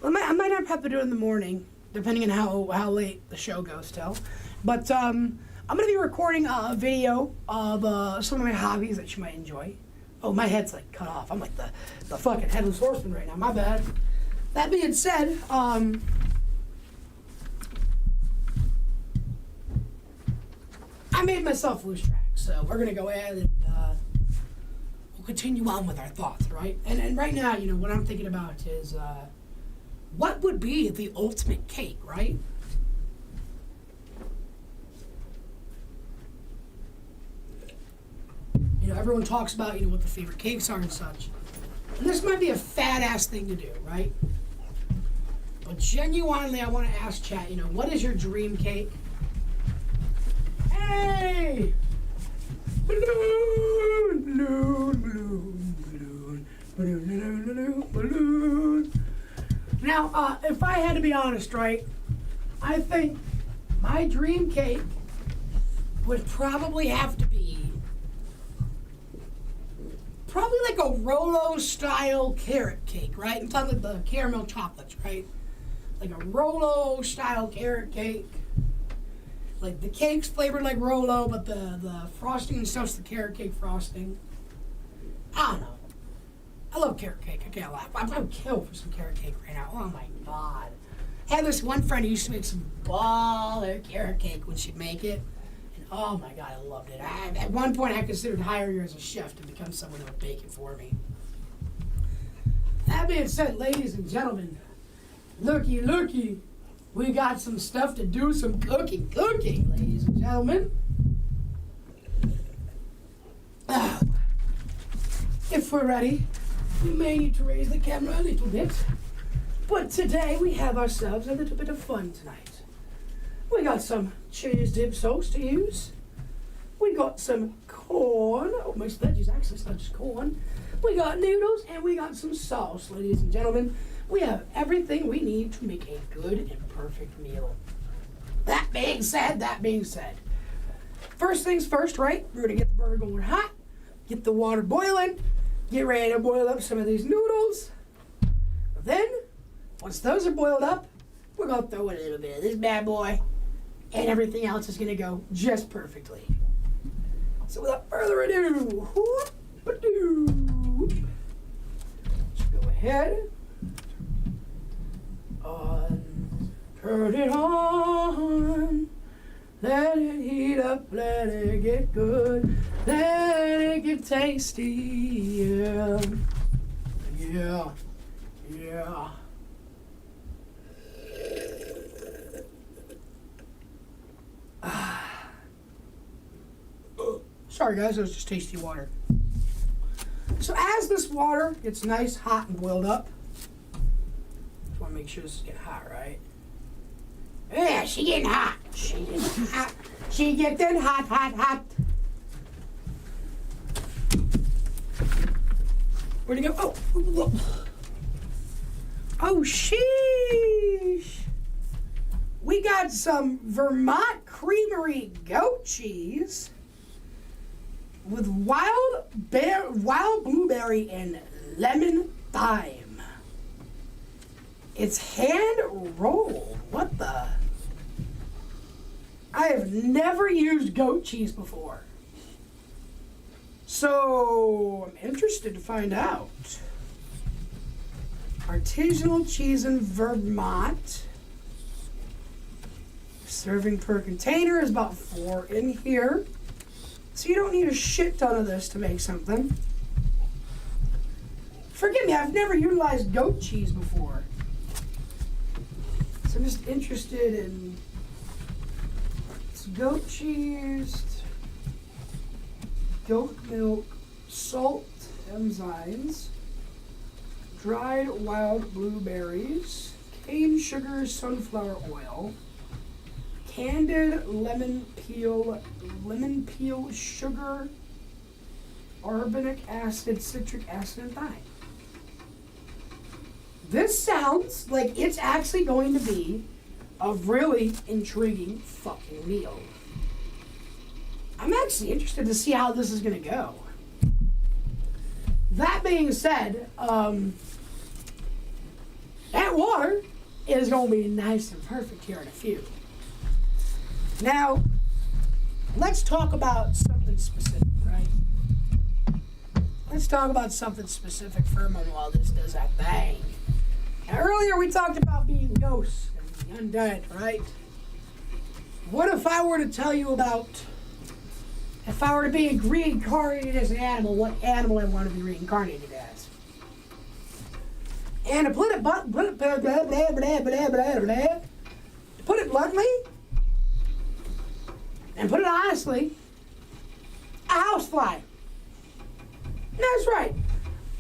Speaker 1: might not have to do it in the morning, depending on how late the show goes till. But I'm going to be recording a video of some of my hobbies that you might enjoy. Oh, my head's like cut off. I'm like the fucking headless horseman right now. My bad. That being said, I made myself lose track. So we're going to go ahead and we'll continue on with our thoughts, right? And right now, you know, what I'm thinking about is what would be the ultimate cake, right? You know, everyone talks about, you know, what the favorite cakes are and such. And this might be a fat-ass thing to do, right? But genuinely, I want to ask chat, you know, what is your dream cake? Hey! Balloon, balloon, balloon, balloon, balloon, balloon, balloon. Now, if I had to be honest, right, I think my dream cake would probably have to be like a Rolo style carrot cake, right? I'm talking about the caramel chocolates, right? Like a Rolo style carrot cake. Like the cake's flavored like Rolo, but the frosting and stuff's the carrot cake frosting. I don't know. I love carrot cake. I can't lie. I would kill for some carrot cake right now. Oh my god. I had this one friend who used to make some baller carrot cake when she'd make it. And oh my god, I loved it. At one point, I considered hiring her as a chef to become someone that would bake it for me. That being said, ladies and gentlemen, looky, we got some stuff to do, some cooking, ladies and gentlemen. If we're ready, we may need to raise the camera a little bit. But today we have ourselves a little bit of fun tonight. We got some cheese dip sauce to use. We got some corn. Oh, most veggies actually, it's not just corn. We got noodles and we got some sauce, ladies and gentlemen. We have everything we need to make a good and perfect meal. That being said, first things first, right? We're gonna get the burger going hot, get the water boiling, get ready to boil up some of these noodles. Then, once those are boiled up, we're gonna throw in a little bit of this bad boy, and everything else is gonna go just perfectly. So without further ado, let's go ahead. Turn it on. Let it heat up, let it get good, let it get tasty, yeah. Sorry guys, it was just tasty water. So as this water gets nice, hot, and boiled up, just want to make sure this is getting hot, right? Yeah, she getting hot. She getting hot. Where'd it go? Oh, sheesh. We got some Vermont Creamery goat cheese with wild blueberry and lemon thyme. It's hand rolled. What the? I have never used goat cheese before. So, I'm interested to find out. Artisanal cheese in Vermont. Serving per container is about 4 in here. So you don't need a shit ton of this to make something. Forgive me, I've never utilized goat cheese before. So I'm just interested in goat cheese, goat milk, salt, enzymes, dried wild blueberries, cane sugar, sunflower oil, candied lemon peel, sugar, arbonic acid, citric acid, and thyme. This sounds like it's actually going to be a really intriguing fucking meal. I'm actually interested to see how this is going to go. That being said, that water is going to be nice and perfect here in a few. Now, let's talk about something specific, right? Let's talk about something specific for a moment while this does that thing. Now, earlier we talked about being ghosts and the undead, right? What if I were to tell you about, if I were to be reincarnated as an animal, what animal I want to be reincarnated as? And to put it bluntly, and put it honestly, a housefly. That's right,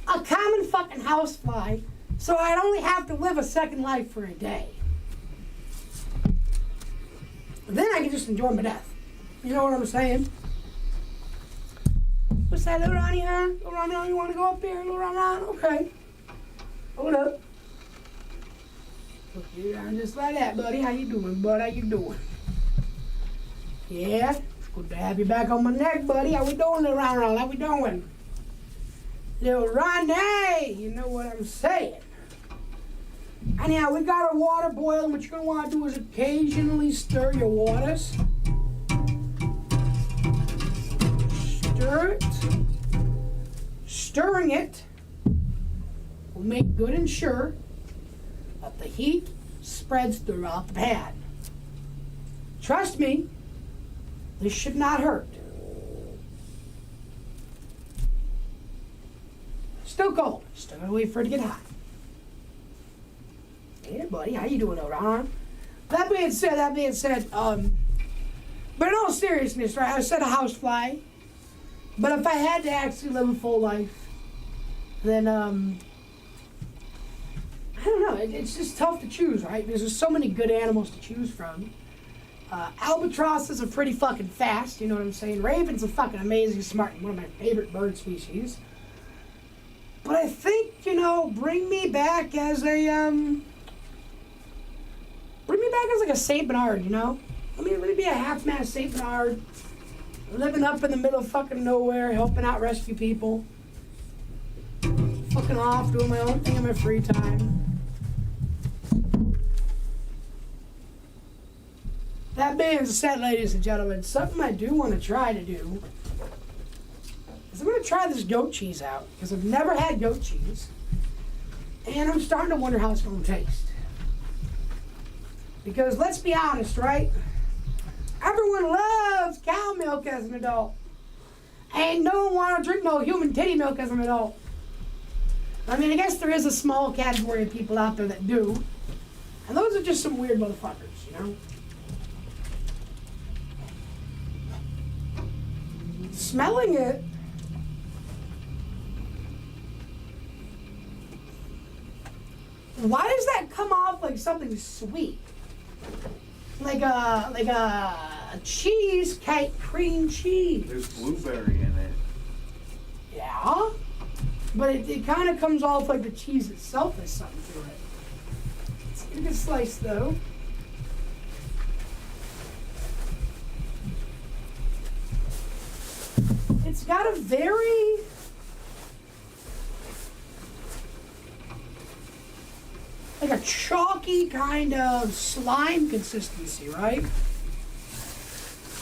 Speaker 1: a common fucking housefly, so I'd only have to live a second life for a day. Then I can just enjoy my death. You know what I'm saying? What's that, little Ronnie, huh? Little Ronnie, you want to go up here, little Ronnie? Okay. Hold up. Put you down just like that, buddy. How you doing, bud? How you doing? Yeah, good to have you back on my neck, buddy. How we doing, little Ron? How we doing? Little Ronnie, you know what I'm saying. Anyhow, we got our water boiling. What you're going to want to do is occasionally stir your waters. Stir it. Stirring it will make good and sure that the heat spreads throughout the pan. Trust me, this should not hurt. Still cold. Still gotta wait for it to get hot. Hey, buddy, how you doing over there? That being said, but in all seriousness, right, I said a housefly, but if I had to actually live a full life, then, I don't know, it's just tough to choose, right? Because there's so many good animals to choose from. Albatrosses are pretty fucking fast, you know what I'm saying? Ravens are fucking amazing, smart, and one of my favorite bird species. But I think, bring me back as like a Saint Bernard, Let me be a half-mast Saint Bernard, living up in the middle of fucking nowhere, helping out rescue people, fucking off, doing my own thing in my free time. That being said, ladies and gentlemen, something I do want to try to do is I'm going to try this goat cheese out, because I've never had goat cheese, and I'm starting to wonder how it's going to taste. Because let's be honest, right? Everyone loves cow milk as an adult. Ain't no one want to drink no human titty milk as an adult. I mean, I guess there is a small category of people out there that do. And those are just some weird motherfuckers, Smelling it, why does that come off like something sweet? Like a cheesecake cream cheese.
Speaker 3: There's blueberry in it.
Speaker 1: Yeah, but it kind of comes off like the cheese itself has something to it. It's a good slice though. It's got a very like a chalky kind of slime consistency, right?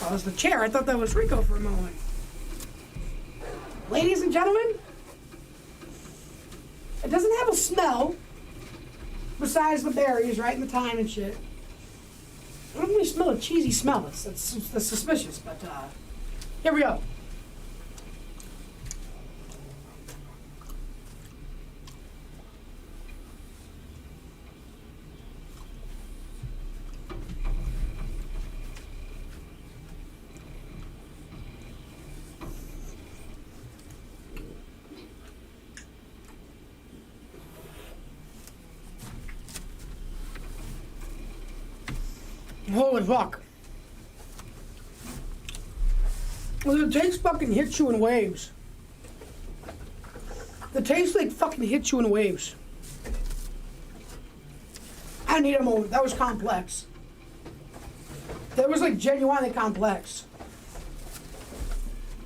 Speaker 1: Oh, that was the chair. I thought that was Rico for a moment. Ladies and gentlemen, it doesn't have a smell besides the berries, right, and the thyme and shit. I don't really smell a cheesy smell. That's suspicious, but here we go. Holy fuck. Well, the taste fucking hits you in waves. The taste like fucking hits you in waves. I need a moment. That was complex. That was like genuinely complex.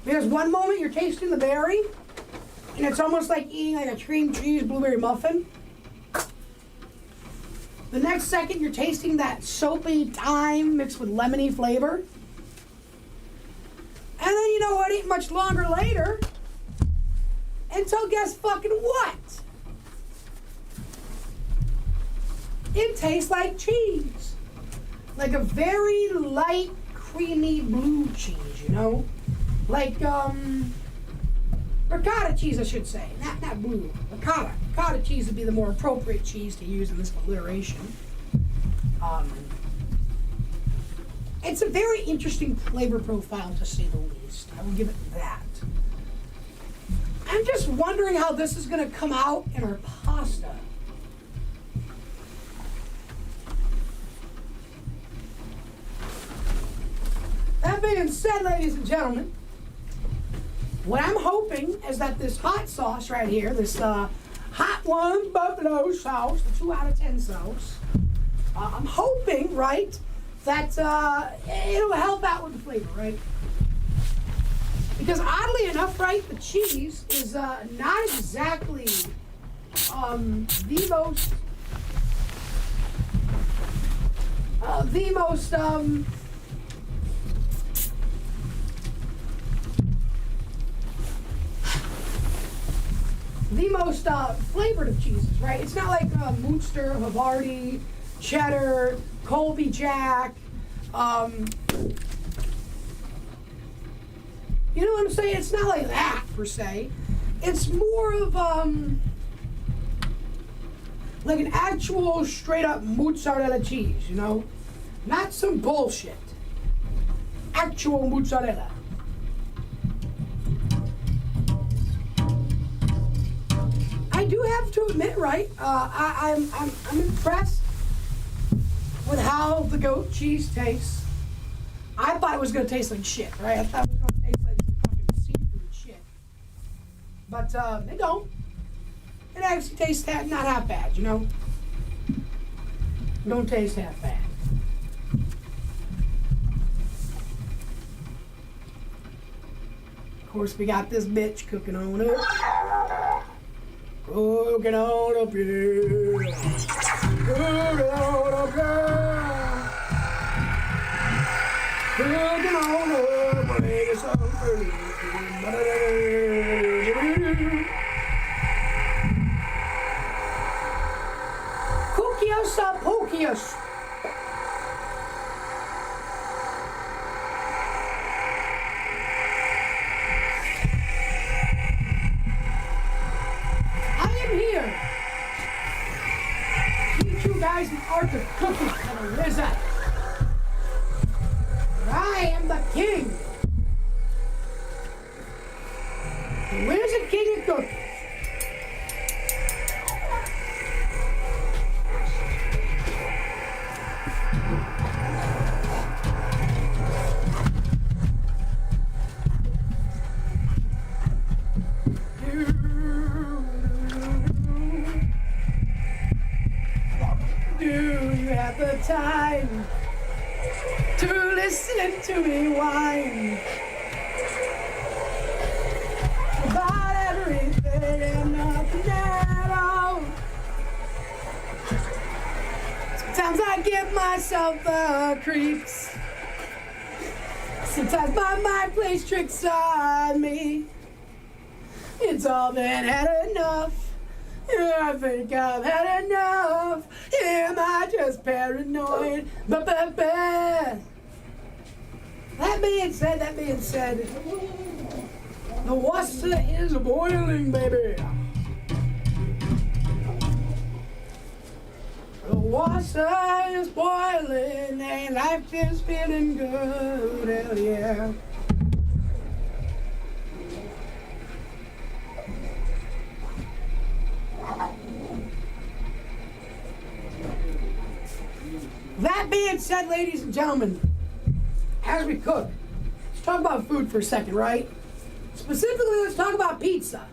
Speaker 1: Because one moment you're tasting the berry, and it's almost like eating like a cream cheese blueberry muffin. The next second, you're tasting that soapy thyme mixed with lemony flavor. And then you know what? Ain't much longer later. Until guess fucking what? It tastes like cheese. Like a very light, creamy blue cheese, Like, ricotta cheese, I should say. Not blue. Ricotta. Ricotta cheese would be the more appropriate cheese to use in this alliteration. It's a very interesting flavor profile, to say the least. I will give it that. I'm just wondering how this is going to come out in our pasta. That being said, ladies and gentlemen, what I'm hoping is that this hot sauce right here, this Hot Ones buffalo sauce, the 2 out of 10 sauce, I'm hoping, right, that it'll help out with the flavor, right? Because oddly enough, right, the cheese is not exactly the most flavored of cheeses, right? It's not like Munster, Havarti, cheddar, Colby Jack. You know what I'm saying? It's not like that per se. It's more of like an actual straight up mozzarella cheese, you know? Not some bullshit. Actual mozzarella. I do have to admit, right? I'm impressed with how the goat cheese tastes. I thought it was gonna taste like shit, right? I thought it was gonna taste like some fucking seafood shit. But they don't. It actually tastes not half bad, you know? Don't taste half bad. Of course, we got this bitch cooking on up. Cooking on up here. Cooking on up here. Cooking on up, making some food. Cookies up, cookies. Guys, the art of cooking and a wizard. I am the king. The wizard king of cooking. Time to listen to me whine about everything and nothing at all. Sometimes I give myself the creeps. Sometimes my mind plays tricks on me. It's all been had enough. I think I've had enough. Am I just paranoid? That being said, the water is boiling, baby. The water is boiling and life is feeling good. Hell yeah. That being said, ladies and gentlemen, as we cook, let's talk about food for a second, right? Specifically, let's talk about pizza.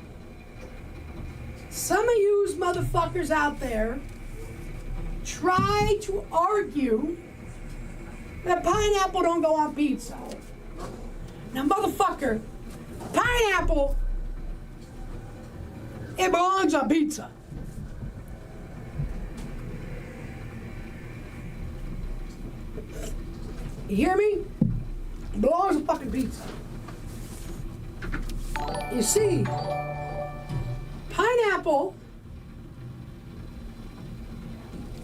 Speaker 1: Some of you motherfuckers out there try to argue that pineapple don't go on pizza. Now, motherfucker, pineapple, it belongs on pizza. You hear me? It belongs on fucking pizza. You see, pineapple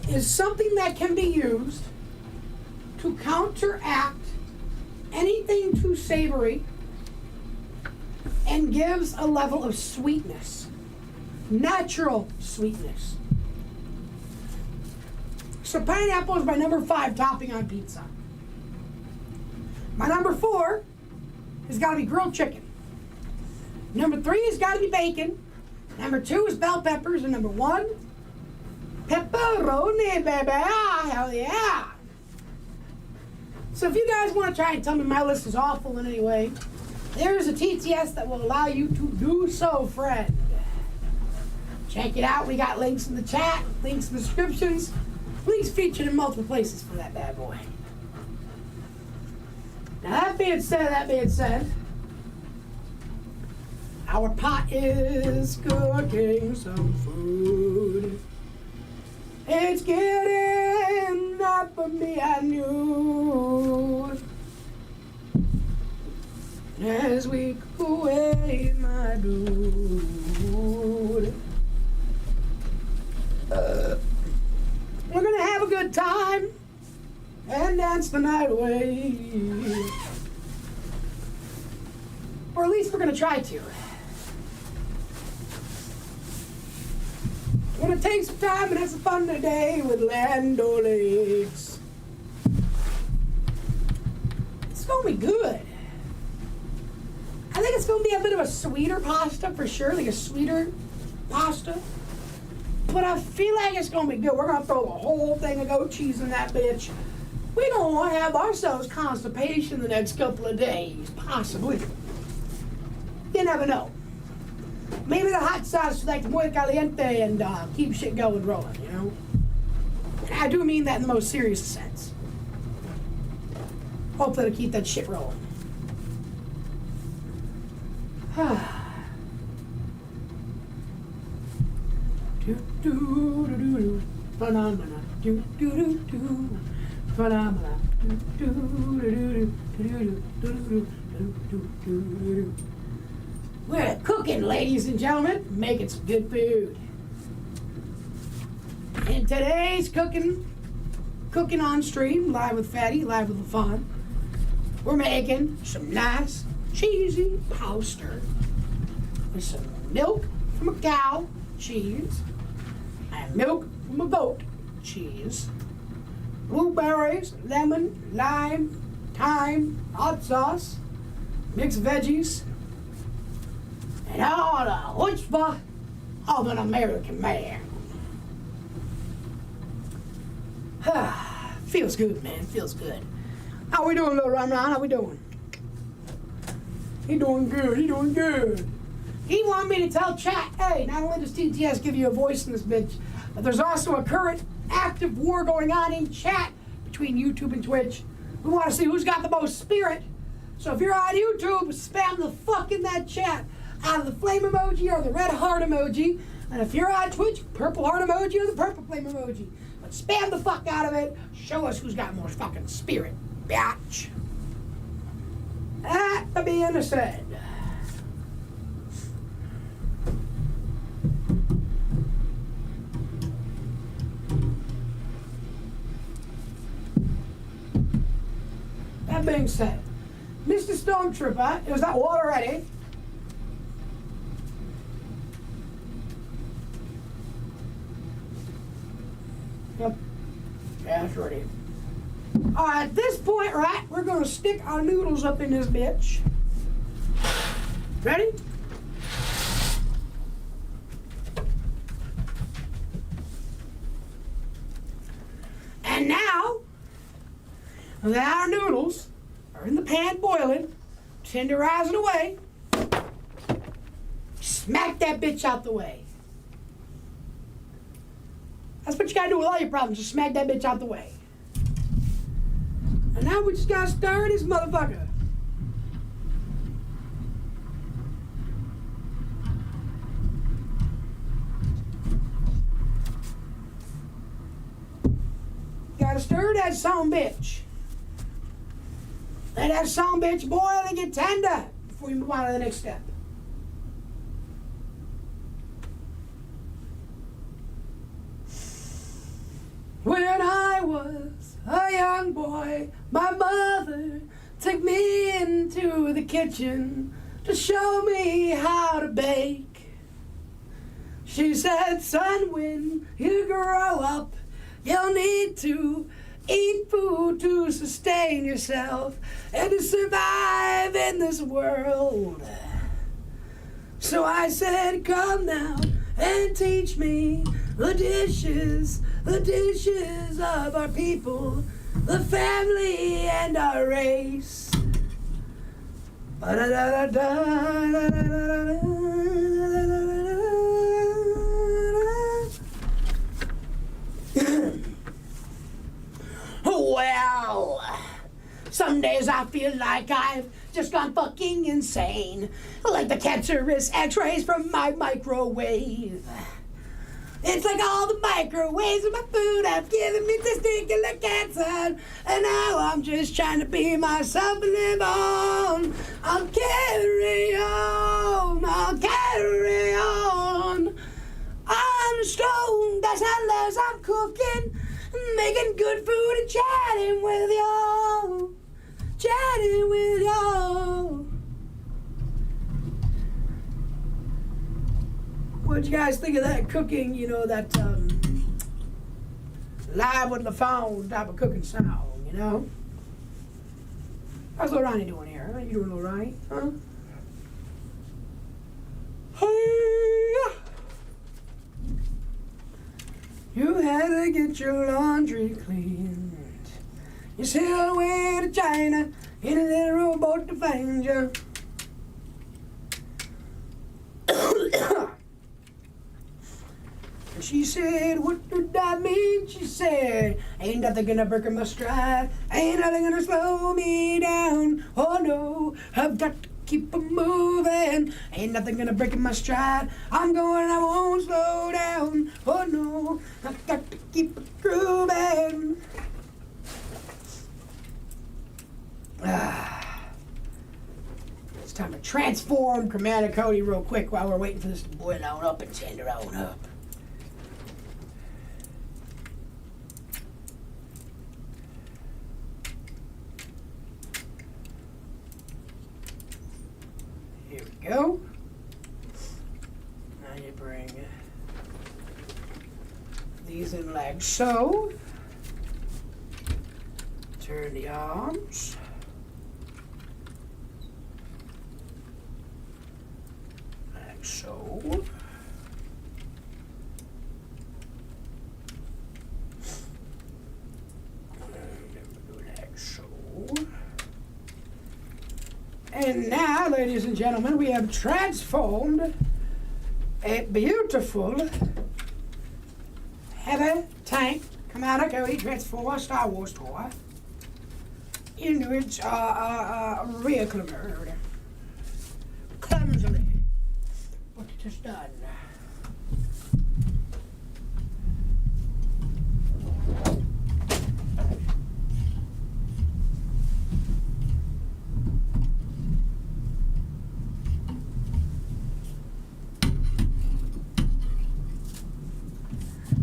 Speaker 1: is something that can be used to counteract anything too savory and gives a level of sweetness, natural sweetness. So pineapple is my number 5 topping on pizza. My number 4 has got to be grilled chicken. Number 3 has got to be bacon. Number 2 is bell peppers. And number 1, pepperoni, baby. Ah, hell yeah. So if you guys want to try and tell me my list is awful in any way, there's a TTS that will allow you to do so, friend. Check it out. We got links in the chat, links in the descriptions. Please featured in multiple places for that bad boy. Now that being said, our pot is cooking some food. It's getting up for me, I knew. As we cook away, my dude. We're gonna have a good time and dance the night away. Or at least we're gonna try to. We're gonna take some time and have some fun today with Land O'Lakes. It's gonna be good. I think it's gonna be a bit of a sweeter pasta for sure, like a sweeter pasta. But I feel like it's gonna be good. We're gonna throw the whole thing of goat cheese in that bitch. We don't want to have ourselves constipation the next couple of days, possibly. You never know. Maybe the hot sauce is like muy caliente and keep shit going rolling, you know? And I do mean that in the most serious sense. Hopefully it'll keep that shit rolling. Phenomena. Phenomena. We're cooking, ladies and gentlemen, making some good food. And today's cooking on stream, live with Fatty, live with Lafon. We're making some nice, cheesy pasta with some milk from a cow cheese and milk from a goat cheese, blueberries, lemon, lime, thyme, hot sauce, mixed veggies, and all the chutzpah of an American man. Feels good, man. Feels good. How we doing, little Ramron? How we doing? He doing good. He doing good. He wanted me to tell chat, hey, not only does TTS give you a voice in this bitch, but there's also a current active war going on in chat between YouTube and Twitch. We want to see who's got the most spirit. So if you're on YouTube, spam the fuck in that chat. Either the flame emoji or the red heart emoji. And if you're on Twitch, purple heart emoji or the purple flame emoji. But spam the fuck out of it. Show us who's got more fucking spirit, bitch. That being said, Mr. Stormtrooper, is that water ready? Yep. Yeah, it's ready. Alright, at this point, right, we're gonna stick our noodles up in this bitch. Ready? And now, that our noodles are in the pan boiling, tenderizing away, smack that bitch out the way. That's what you gotta do with all your problems, just smack that bitch out the way. And now we just gotta stir this motherfucker. Gotta stir that son bitch. Let that son bitch boil and get tender before you move on to the next step. When I was a young boy, my mother took me into the kitchen to show me how to bake. She said, son, when you grow up, you'll need to eat food to sustain yourself and to survive in this world. So I said, come now and teach me the dishes of our people, the family and our race. feel like I've just gone fucking insane. Like the cancerous x-rays from my microwave. It's like all the microwaves of my food have given me testicular cancer. And now I'm just trying to be myself and live on. I'll carry on, I'll carry on. I'm stoned, that's how less I'm cooking. Making good food and chatting with y'all. Chatting with y'all. What'd you guys think of that cooking, you know, that live with Lafon type of cooking song, you know? How's little Ronnie doing here? How you doing, little Ronnie? Huh? Hey! You had to get your laundry cleaned. You sailed away to China in a little rowboat to find you. And she said, what did that mean? She said, ain't nothing gonna break my stride. Ain't nothing gonna slow me down. Oh no, I've got to keep on moving. Ain't nothing gonna break my stride. I'm going, I won't slow down. Oh no, I've got to keep grooving. It's time to transform Chromatic Cody real quick while we're waiting for this to boil on up and tender on up. Here we go. Now you bring these in like so. Turn the arms. Like so. Like so. And now, ladies and gentlemen, we have transformed a beautiful heavy tank Chromatic Cody Transformer Star Wars toy into its rear clumsily. Clumsily. But it is done.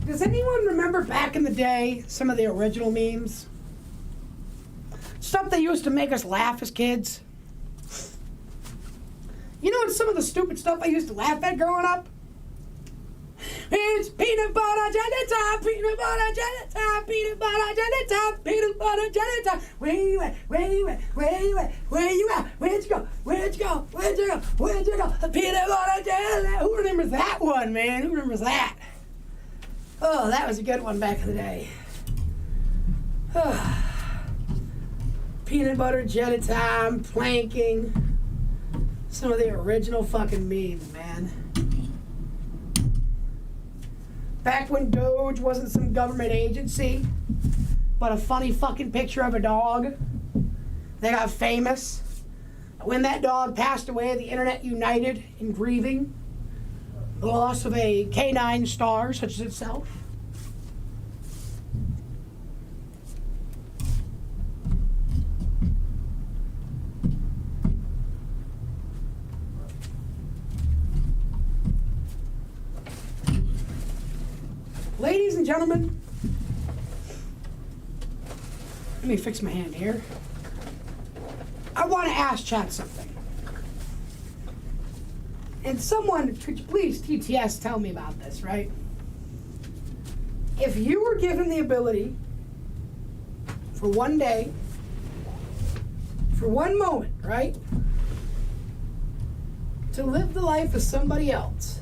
Speaker 1: Does anyone remember back in the day some of the original memes? Stuff that used to make us laugh as kids. You know some of the stupid stuff I used to laugh at growing up? It's peanut butter jelly time, peanut butter jelly time, peanut butter jelly time, peanut butter jelly time. Where you at? Where you at? Where you at? Where you at? Where'd you go? Where'd you go? Where'd you go? Where'd you go? Peanut butter jelly. Who remembers that one, man? Who remembers that? Oh, that was a good one back in the day. Peanut butter jelly time, planking. Some of the original fucking memes, man. Back when Doge wasn't some government agency, but a funny fucking picture of a dog. They got famous. When that dog passed away, the internet united in grieving the loss of a canine star such as itself. Ladies and gentlemen, let me fix my hand here. I want to ask chat something. And someone, could you please TTS tell me about this, right? If you were given the ability for one day, for one moment, right, to live the life of somebody else,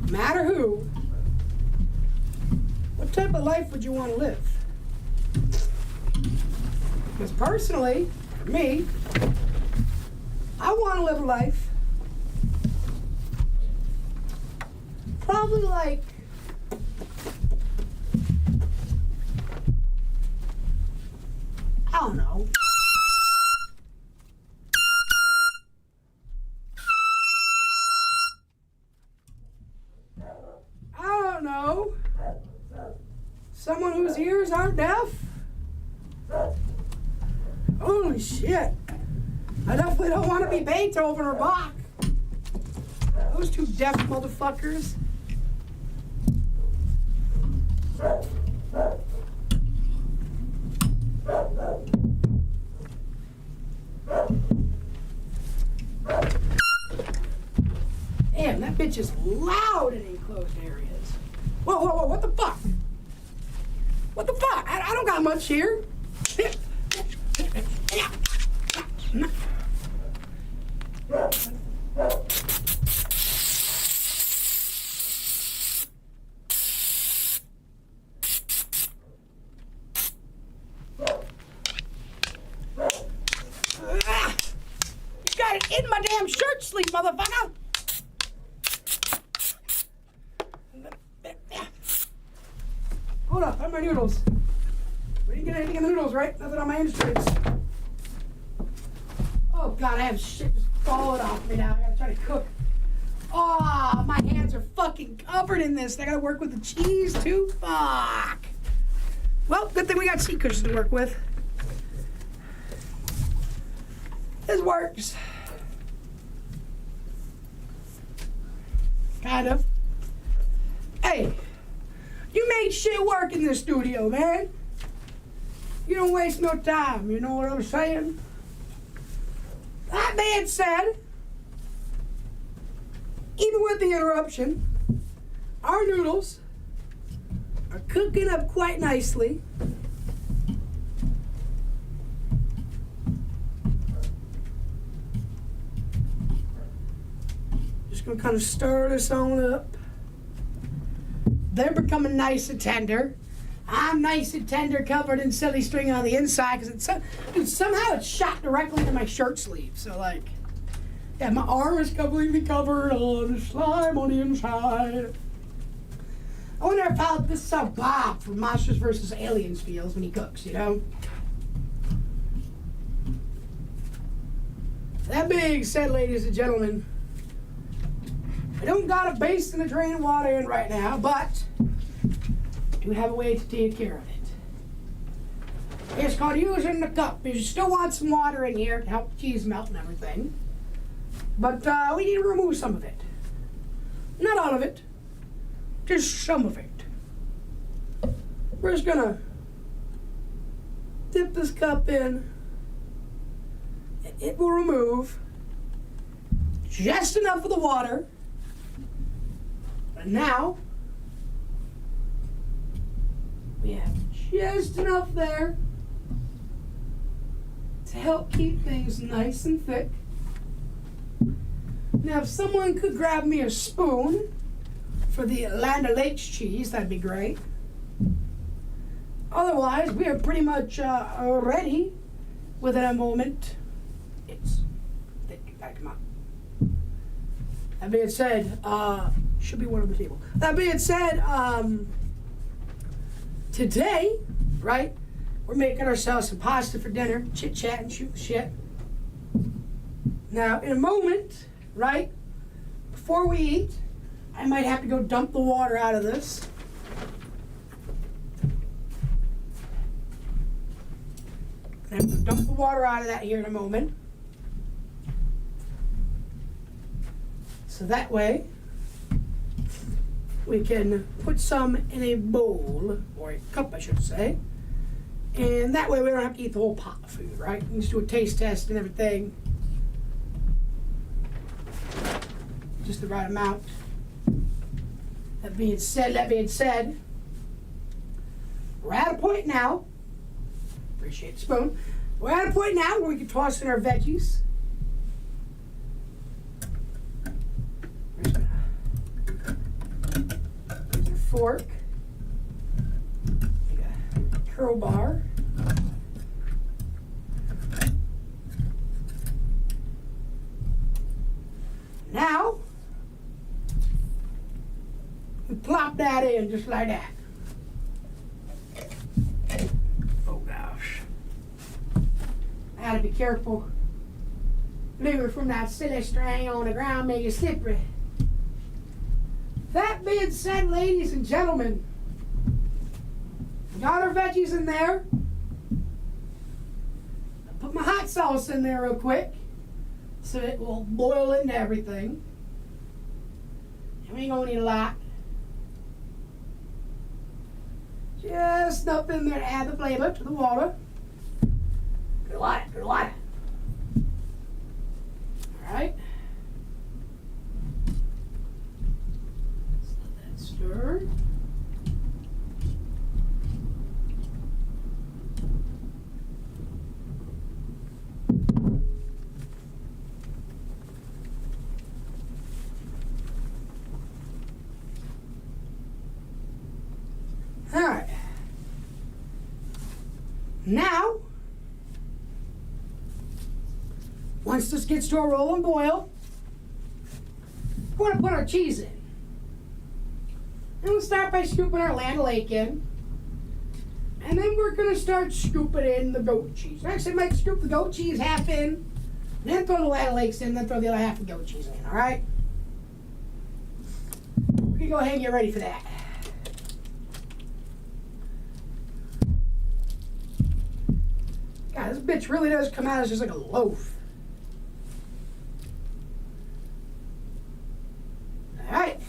Speaker 1: no matter who, what type of life would you want to live? Because personally, for me, I want to live a life probably like I don't know, know. Someone whose ears aren't deaf? Holy shit. I definitely don't want to be Beethoven or Bach. Those two deaf motherfuckers. Damn, that bitch is loud in enclosed areas. Whoa, whoa, whoa, what the fuck? What the fuck? I don't got much here. You got it in my damn shirt sleeve, motherfucker! Hold up, where's my noodles? We didn't get anything in the noodles, right? Nothing on my instruments. Oh god, I have shit just falling off me now. I gotta try to cook. Oh, my hands are fucking covered in this. I gotta work with the cheese too. Fuck. Well, good thing we got seat cushions to work with. This works. Kind of. Hey, you made shit work in this studio, man. You don't waste no time, you know what I'm saying? That being said, even with the interruption, our noodles are cooking up quite nicely. Just gonna kind of stir this on up. They're becoming nice and tender. I'm nice and tender, covered in silly string on the inside, because somehow it's shot directly into my shirt sleeve. So, like, yeah, my arm is completely covered on slime on the inside. I wonder if how this is how Bob from Monsters vs. Aliens feels when he cooks, you know? That being said, ladies and gentlemen, I don't got a basin to drain water in right now, but we have a way to take care of it. It's called using the cup. You still want some water in here to help the cheese melt and everything. But we need to remove some of it. Not all of it, just some of it. We're just gonna dip this cup in. It will remove just enough of the water. But now, we have just enough there to help keep things nice and thick. Now, if someone could grab me a spoon for the Land O'Lakes cheese, that'd be great. Otherwise, we are pretty much ready within a moment. It's thick. Gotta come out. That being said, should be one on the table. That being said, today, right, we're making ourselves some pasta for dinner, chit-chat and shoot the shit. Now, in a moment, right, before we eat, I might have to go dump the water out of this. I have to dump the water out of that here in a moment. So that way, we can put some in a bowl, or a cup I should say, and that way we don't have to eat the whole pot of food, right? We can just do a taste test and everything. Just the right amount. That being said, we're at a point now, appreciate the spoon, we're at a point now where we can toss in our veggies. Here's our fork, a crowbar, now we plop that in just like that. Oh gosh. I gotta be careful. Liver from that silly string on the ground make it slippery. That being said, ladies and gentlemen, got our veggies in there. I put my hot sauce in there real quick so it will boil into everything. And we ain't gonna need a lot. Just enough in there to add the flavor to the water. Good water, good water. Alright. Let's let that stir. Alright. Now, once this gets to a rolling boil, we're going to put our cheese in. And we'll start by scooping our Land O'Lake in. And then we're going to start scooping in the goat cheese. Actually, I might scoop the goat cheese half in, then throw the Land O'Lakes in, then throw the other half of the goat cheese in, alright? We can go ahead and get ready for that. God, this bitch really does come out as just like a loaf. Alright.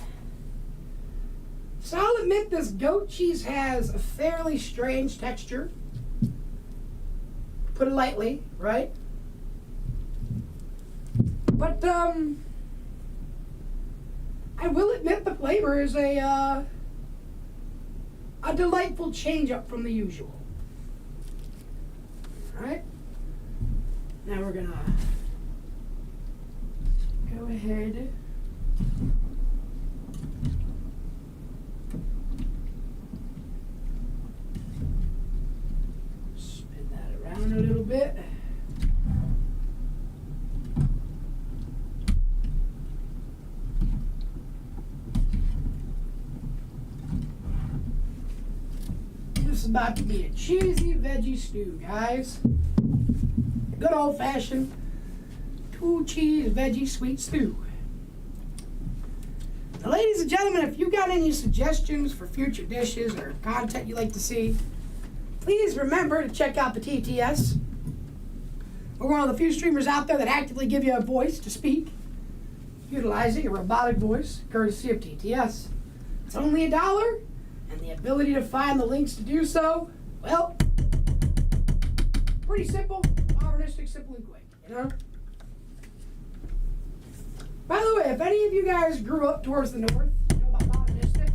Speaker 1: So I'll admit this goat cheese has a fairly strange texture. Put it lightly, right? But, I will admit the flavor is a delightful change up from the usual. Alright, now we're gonna go ahead spin that around a little bit. This is about to be a cheesy veggie stew, guys. Good old-fashioned 2-cheese veggie sweet stew. Now, ladies and gentlemen, if you got any suggestions for future dishes or content you'd like to see, please remember to check out the TTS. We're one of the few streamers out there that actively give you a voice to speak, utilizing a robotic voice, courtesy of TTS. It's only $1, and the ability to find the links to do so, well, pretty simple, modernistic, simple and quick, you know? By the way, if any of you guys grew up towards the north, you know about modernistic?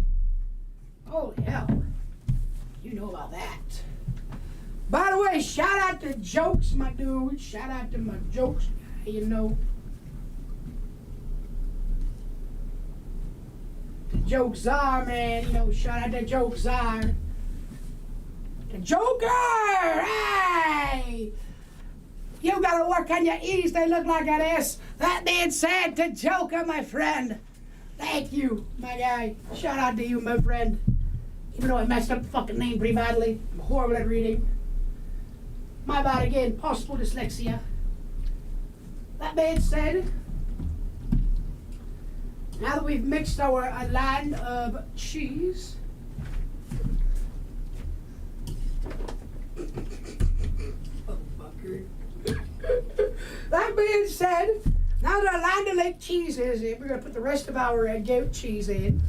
Speaker 1: Holy hell, you know about that. By the way, shout out to Jokes, my dude. Shout out to my Jokes guy, you know. The Jokes are, man, you know, shout out to Jokes are. The Joker! Hey! You gotta work on your E's, they look like an S. That being said, to Joker, my friend. Thank you, my guy. Shout out to you, my friend. Even though I messed up the fucking name pretty badly. I'm horrible at reading. My bad again, possible dyslexia. That being said, now that we've mixed our land of cheese, oh, fucker. That being said, now that our Land O'Lake cheese is in, we're going to put the rest of our goat cheese in.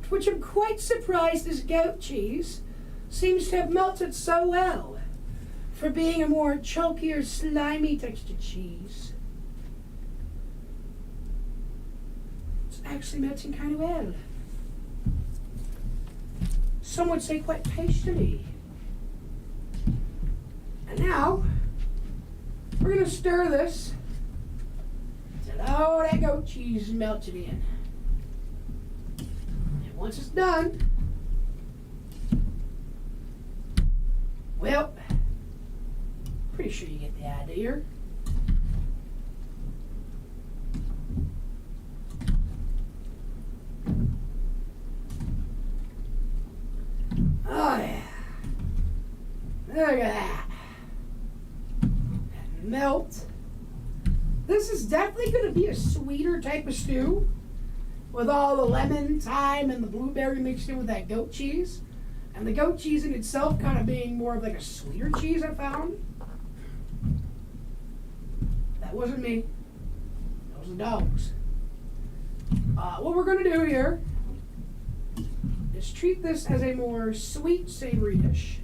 Speaker 1: Which I'm quite surprised this goat cheese seems to have melted so well for being a more chunkier, slimy textured cheese. It's actually melting kind of well. Some would say quite tastily. And now, we're going to stir this until all that goat cheese is melted in. And once it's done, well, pretty sure you get the idea. Oh yeah. Look at that. Melt. this is definitely going to be a sweeter type of stew with all the lemon, thyme, and the blueberry mixed in with that goat cheese. And the goat cheese in itself kind of being more of like a sweeter cheese, I found. That wasn't me. That was the dogs. What we're going to do here is treat this as a more sweet, savory dish.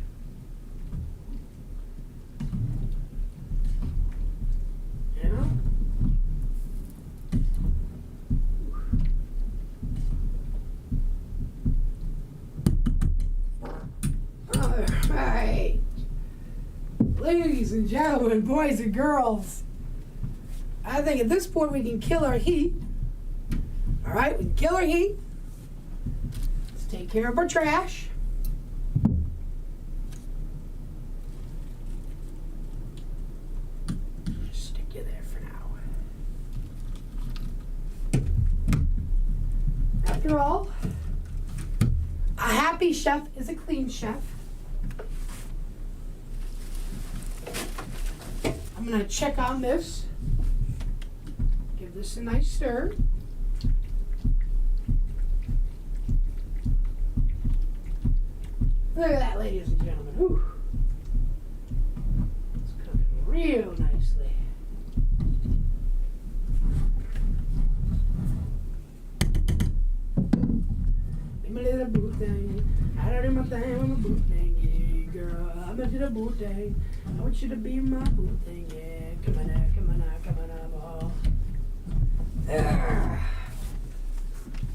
Speaker 1: Yeah. All right. Ladies and gentlemen, boys and girls, I think at this point we can kill our heat. All right, we can kill our heat. Let's take care of our trash. Just stick you there for now. After all, a happy chef is a clean chef. I'm gonna check on this. Give this a nice stir. Look at that, ladies and gentlemen. Whew. It's cooking real nicely. Do my little boo thing. I don't do my thing with my boo thing, yeah, girl. I'm gonna do the boo thing. I want you to be my boo thing, yeah. Come on now, come on now, come on now, ball.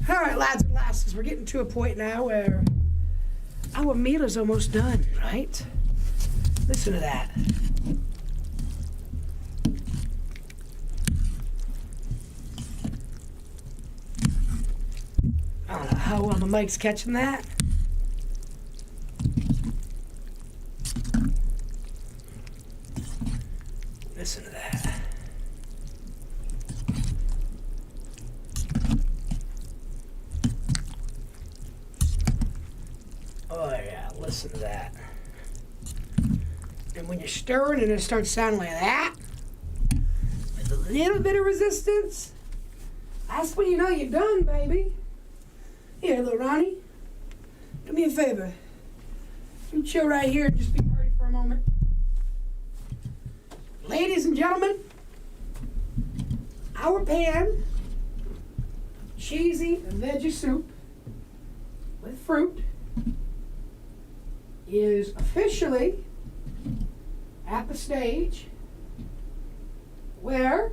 Speaker 1: All right, lads and lasses, we're getting to a point now where our meal is almost done, right? Listen to that. I don't know how well the mic's catching that. Listen to that. Oh yeah, listen to that. And when you're stirring and it starts sounding like that, with a little bit of resistance, that's when you know you're done, baby. Here, little Ronnie, do me a favor. You chill right here and just be party for a moment. Ladies and gentlemen, our pan, cheesy veggie soup with fruit, is officially at the stage where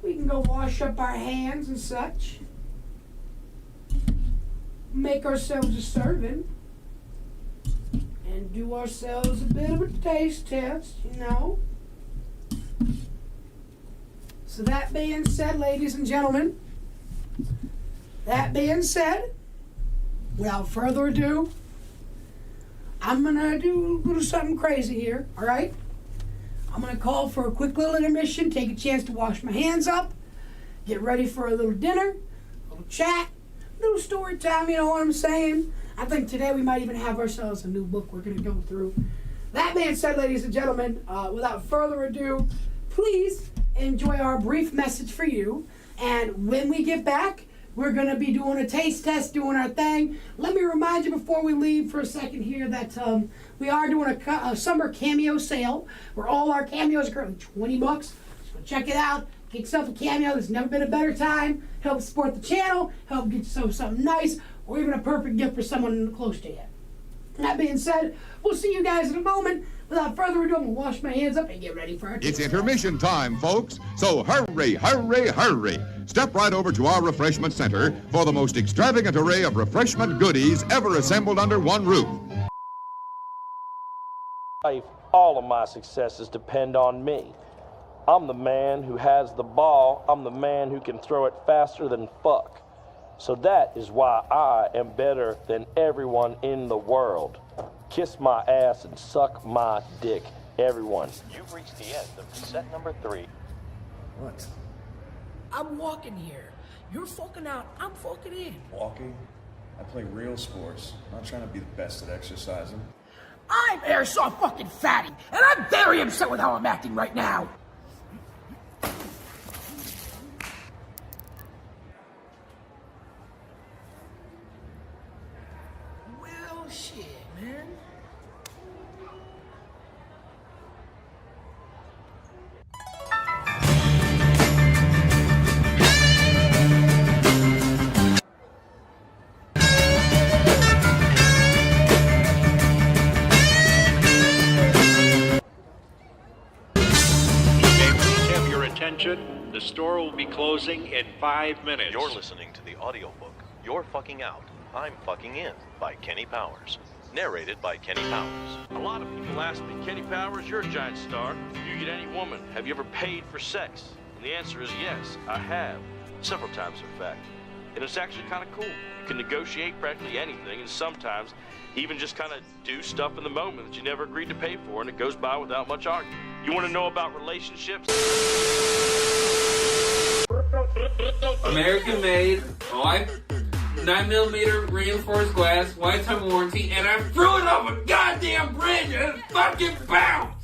Speaker 1: we can go wash up our hands and such, make ourselves a serving, and do ourselves a bit of a taste test, you know. So that being said, ladies and gentlemen, that being said, without further ado, I'm gonna do a little something crazy here, all right? I'm gonna call for a quick little intermission, take a chance to wash my hands up, get ready for a little dinner, a little chat, a little story time, you know what I'm saying? I think today we might even have ourselves a new book we're gonna go through. That being said, ladies and gentlemen, without further ado, please enjoy our brief message for you. And when we get back, we're going to be doing a taste test, doing our thing. Let me remind you before we leave for a second here that we are doing a summer cameo sale where all our cameos are currently $20. So check it out. Get yourself a cameo. There's never been a better time. Help support the channel. Help get yourself something nice or even a perfect gift for someone close to you. That being said, we'll see you guys in a moment. Without further ado, I'm going to wash my hands up and get ready for our
Speaker 3: It's intermission time, folks. So hurry, hurry, hurry. Step right over to our refreshment center for the most extravagant array of refreshment goodies ever assembled under one roof.
Speaker 4: Life, all of my successes depend on me. I'm the man who has the ball. I'm the man who can throw it faster than fuck. So that is why I am better than everyone in the world. Kiss my ass and suck my dick, everyone. You've reached the end of set number 3.
Speaker 5: What?
Speaker 1: I'm walking here. You're fucking out. I'm fucking in.
Speaker 5: Walking? I play real sports. I'm not trying to be the best at exercising.
Speaker 1: I'm Airsoft fucking Fatty, and I'm very upset with how I'm acting right now.
Speaker 6: Attention, the store will be closing in 5 minutes.
Speaker 7: You're listening to the audiobook, You're Fucking Out, I'm Fucking In, by Kenny Powers. Narrated by Kenny Powers.
Speaker 4: A lot of people ask me, Kenny Powers, you're a giant star. You get any woman. Have you ever paid for sex? And the answer is yes, I have. Several times, in fact. And it's actually kind of cool. You can negotiate practically anything, and sometimes even just kind of do stuff in the moment that you never agreed to pay for, and it goes by without much argument. You want to know about relationships?
Speaker 8: American made, 9mm reinforced glass, lifetime warranty, and I threw it off a goddamn bridge and it fucking bounced!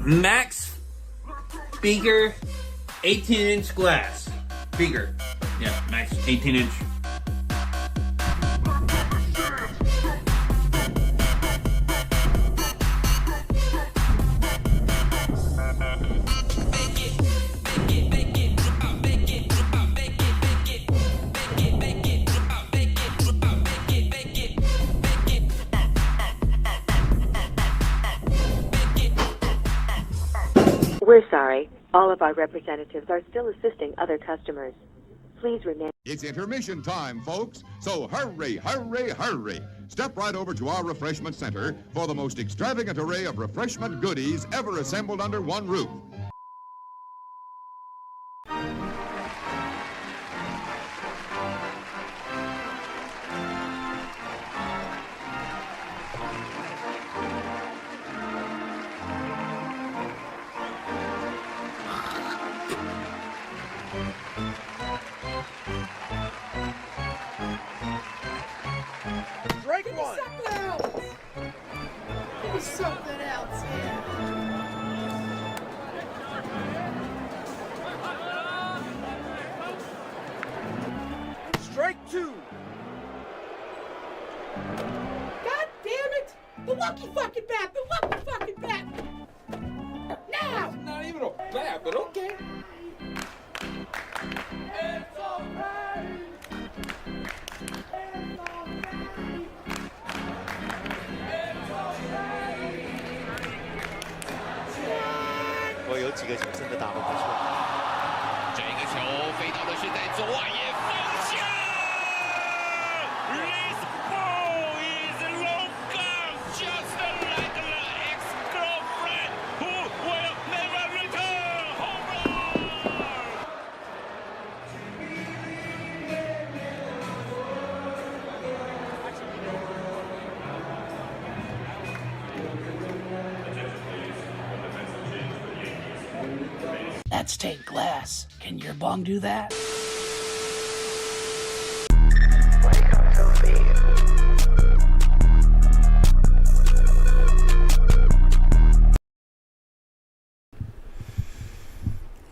Speaker 8: Max speaker, 18-inch glass. Speaker. Yeah, Max 18-inch.
Speaker 9: We're sorry. All of our representatives are still assisting other customers. Please remain.
Speaker 3: It's intermission time, folks. So hurry, hurry, hurry. Step right over to our refreshment center for the most extravagant array of refreshment goodies ever assembled under one roof.
Speaker 1: Give me something else. Give me something else, yeah.
Speaker 10: Strike two.
Speaker 1: God damn it! The lucky fucking bat! The lucky fucking bat! Now!
Speaker 8: It's not even a bat, but okay.
Speaker 1: It's alright! It's alright!
Speaker 10: 我有几个球真的打得不错。
Speaker 11: 这个球飞到的是在左野方向。This ball is long gone, just like the ex-girlfriend who will never return. Home run!
Speaker 1: That's stained glass. Can your bong do that?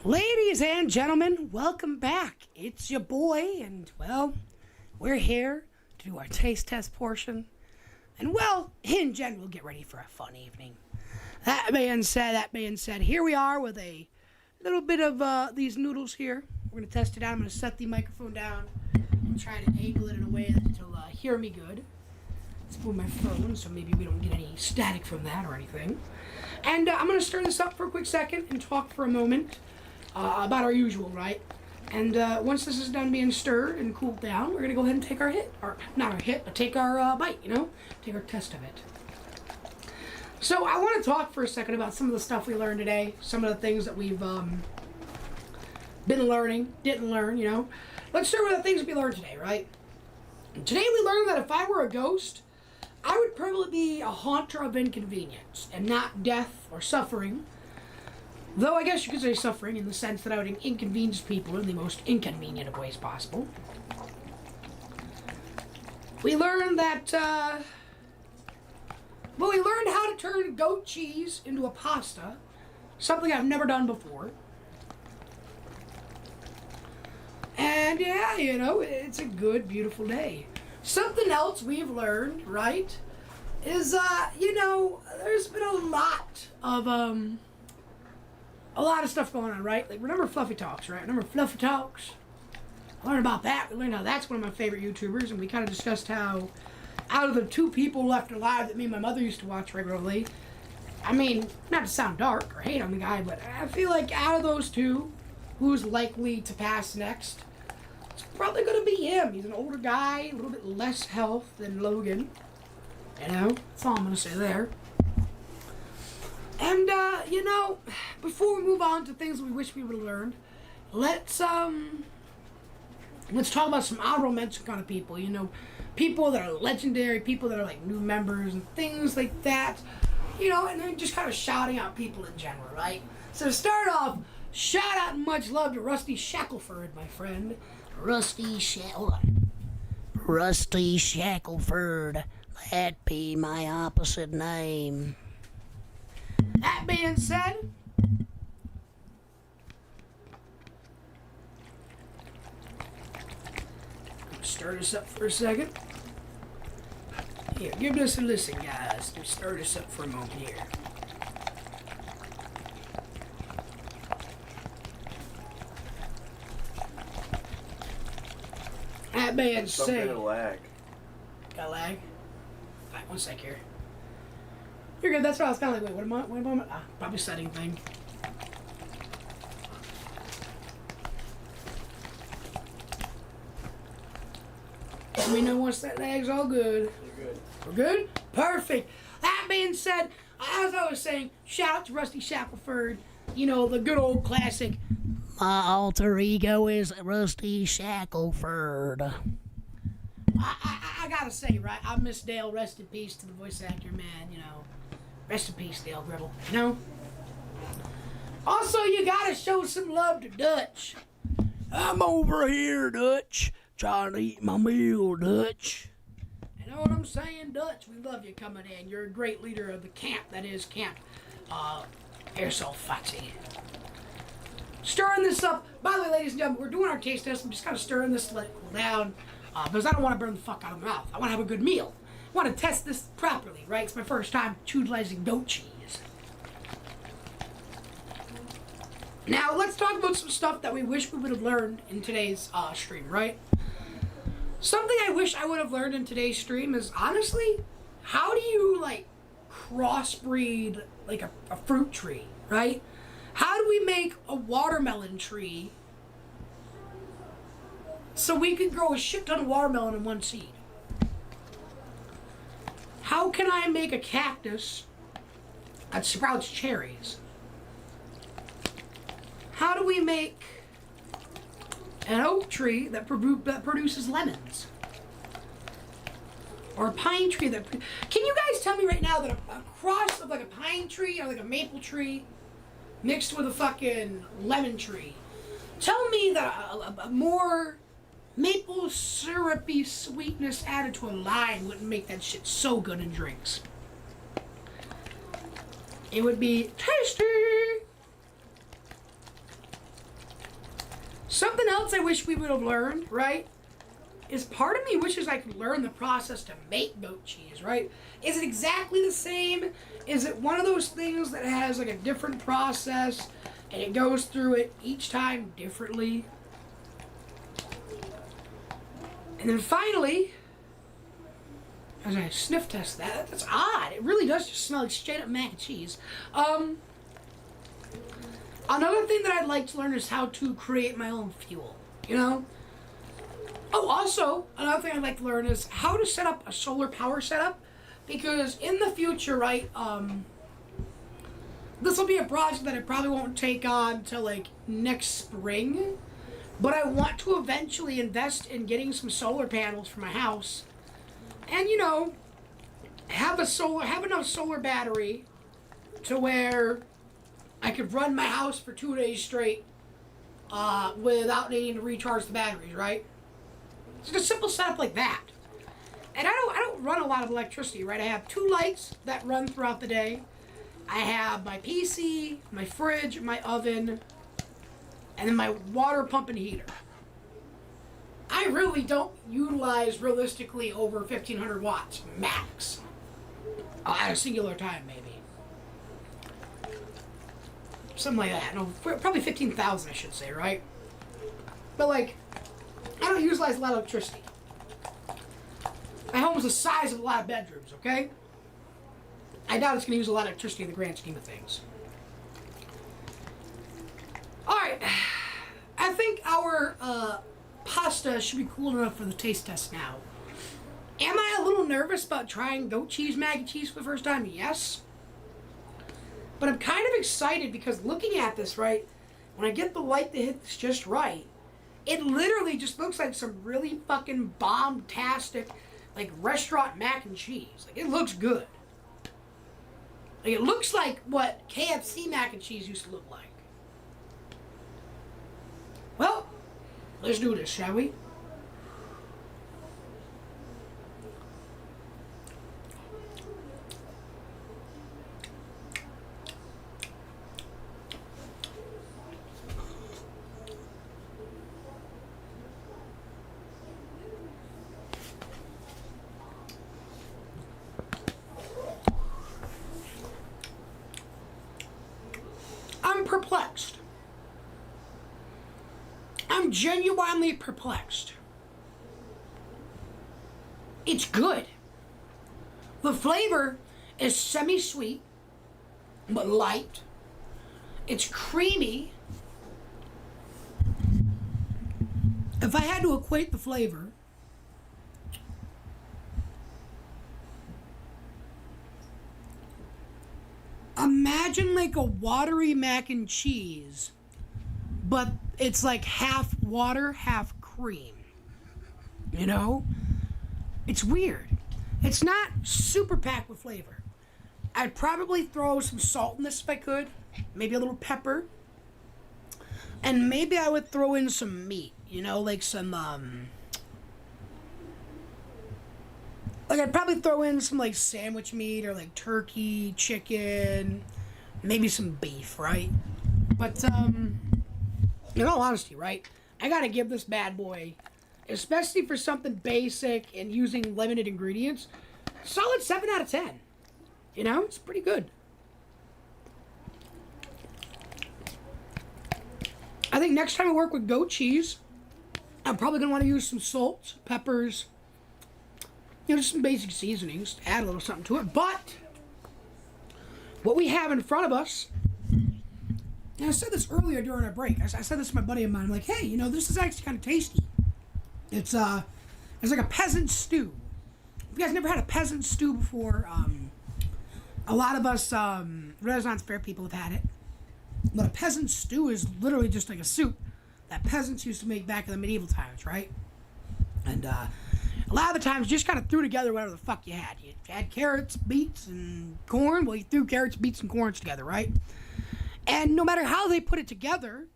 Speaker 1: Ladies and gentlemen, welcome back. It's your boy, and well, we're here to do our taste test portion. And well, in general, get ready for a fun evening. That being said, here we are with a little bit of these noodles here. We're going to test it out. I'm going to set the microphone down and try to angle it in a way that it'll hear me good. Let's move my phone so maybe we don't get any static from that or anything. And I'm going to stir this up for a quick second and talk for a moment about our usual, right? And once this is done being stirred and cooled down, we're going to go ahead and take our hit. Or not our hit, but take our bite, you know? Take our test of it. So I want to talk for a second about some of the stuff we learned today, some of the things that we've been learning, didn't learn, you know. Let's start with the things we learned today, right? Today we learned that if I were a ghost, I would probably be a haunter of inconvenience and not death or suffering. Though I guess you could say suffering in the sense that I would inconvenience people in the most inconvenient of ways possible. We learned that, well, we learned how to turn goat cheese into a pasta, something I've never done before. And yeah, you know, it's a good, beautiful day. Something else we've learned, right? is, you know, there's been a lot of stuff going on, right? Like, remember Fluffy Talks, right? Remember Fluffy Talks? I learned about that. We learned how that's one of my favorite YouTubers, and we kind of discussed how out of the 2 people left alive that me and my mother used to watch regularly, I mean, not to sound dark or hate on the guy, but I feel like out of those 2, who's likely to pass next? It's probably going to be him. He's an older guy, a little bit less health than Logan. You know, that's all I'm going to say there. And, you know, before we move on to things we wish we would have learned, let's talk about some honorable mention kind of people, you know, people that are legendary, people that are like new members and things like that, you know, and then just kind of shouting out people in general, right? So to start off, shout out and much love to Rusty Shackelford, my friend. Rusty Shackelford. That be my opposite name. That being said, stir this up for a second. Here, give this a listen, guys. Let's stir this up for a moment here. That being said,
Speaker 5: some kind of lag.
Speaker 1: Got lag? Alright, one sec here. You're good, that's what I was kind of like, wait, what am I? Ah, probably setting thing. Let me know once that lag's all good.
Speaker 5: You're good.
Speaker 1: We're good? Perfect. That being said, as I was saying, shout out to Rusty Shackelford. You know, the good old classic. My alter ego is Rusty Shackelford. I gotta say, right, I miss Dale. Rest in peace to the voice actor, man, you know. Rest in peace, Dale Gribble, you know? Also, you gotta show some love to Dutch. I'm over here, Dutch, trying to eat my meal, Dutch. You know what I'm saying, Dutch? We love you coming in. You're a great leader of the camp, that is Camp Airsoft Foxy. Stirring this up. By the way, ladies and gentlemen, we're doing our taste test. I'm just kind of stirring this to let it cool down because I don't want to burn the fuck out of my mouth. I want to have a good meal. I want to test this properly, right? It's my first time utilizing goat cheese. Now, let's talk about some stuff that we wish we would have learned in today's stream, right? Something I wish I would have learned in today's stream is, honestly, how do you, like, crossbreed, like, a fruit tree, right? How do we make a watermelon tree so we can grow a shit ton of watermelon in one seed? How can I make a cactus that sprouts cherries? How do we make an oak tree that produces lemons? Or a pine tree that... Can you guys tell me right now that a cross of like a pine tree or like a maple tree mixed with a fucking lemon tree, tell me that a more maple syrupy sweetness added to a lime wouldn't make that shit so good in drinks. It would be tasty. Something else I wish we would have learned, right, is part of me wishes I could learn the process to make goat cheese, right? Is it exactly the same? Is it one of those things that has like a different process and it goes through it each time differently? And then finally, as I sniff test that, that's odd. It really does just smell like straight up mac and cheese. Another thing that I'd like to learn is how to create my own fuel, you know? Oh, also, another thing I'd like to learn is how to set up a solar power setup, because in the future, right, this will be a project that I probably won't take on till like next spring, but I want to eventually invest in getting some solar panels for my house, and, you know, have enough solar battery to where I could run my house for 2 days straight without needing to recharge the batteries, right? It's just a simple setup like that. And I don't run a lot of electricity, right? I have 2 lights that run throughout the day. I have my PC, my fridge, my oven, and then my water pump and heater. I really don't utilize, realistically, over 1,500 watts, max. At a singular time, maybe. Something like that. No, probably 15,000, I should say, right? But, like, I don't utilize a lot of electricity. My home is the size of a lot of bedrooms, okay? I doubt it's going to use a lot of electricity in the grand scheme of things. Alright. I think our pasta should be cool enough for the taste test now. Am I a little nervous about trying goat cheese mac and cheese for the first time? Yes. But I'm kind of excited because looking at this, right, when I get the light that hits just right, it literally just looks like some really fucking bomb-tastic, like, restaurant mac and cheese. Like, it looks good. Like, it looks like what KFC mac and cheese used to look like. Well, let's do this, shall we? I'm perplexed. I'm genuinely perplexed. It's good. The flavor is semi-sweet, but light. It's creamy. If I had to equate the flavor, imagine like a watery mac and cheese, but it's like half water, half cream. You know? It's weird. It's not super packed with flavor. I'd probably throw some salt in this if I could. Maybe a little pepper. And maybe I would throw in some meat. You know, like some, like I'd probably throw in some like sandwich meat or like turkey, chicken, maybe some beef, right? But, in all honesty, right, I gotta give this bad boy, especially for something basic and using limited ingredients, solid 7 out of 10. You know, it's pretty good. I think next time I work with goat cheese, I'm probably gonna want to use some salt, peppers, you know, just some basic seasonings to add a little something to it. But what we have in front of us, and I said this earlier during our break. I said this to my buddy of mine. I'm like, hey, you know, this is actually kind of tasty. It's like a peasant stew. If you guys never had a peasant stew before, a lot of us Renaissance fair people have had it. But a peasant stew is literally just like a soup that peasants used to make back in the medieval times, right? And a lot of the times you just kind of threw together whatever the fuck you had. You had carrots, beets, and corn. Well, you threw carrots, beets, and corns together, right? And no matter how they put it together,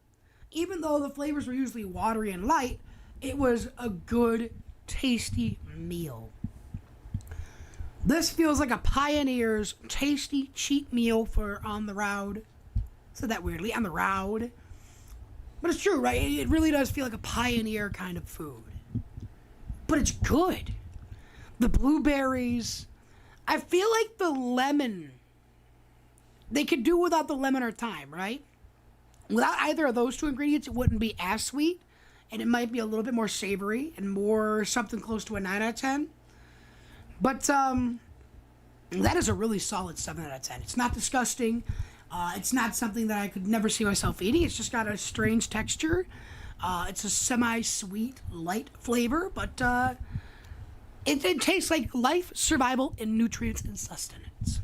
Speaker 1: even though the flavors were usually watery and light, it was a good, tasty meal. This feels like a pioneer's tasty, cheap meal for on the road. Said that weirdly, on the road. But it's true, right? It really does feel like a pioneer kind of food. But it's good. The blueberries. I feel like the lemon, they could do without the lemon or thyme, right? Without either of those two ingredients, it wouldn't be as sweet. And it might be a little bit more savory and more something close to a 9 out of 10. But that is a really solid 7 out of 10. It's not disgusting. It's not something that I could never see myself eating. It's just got a strange texture. It's a semi-sweet, light flavor, but it tastes like life, survival, and nutrients and sustenance.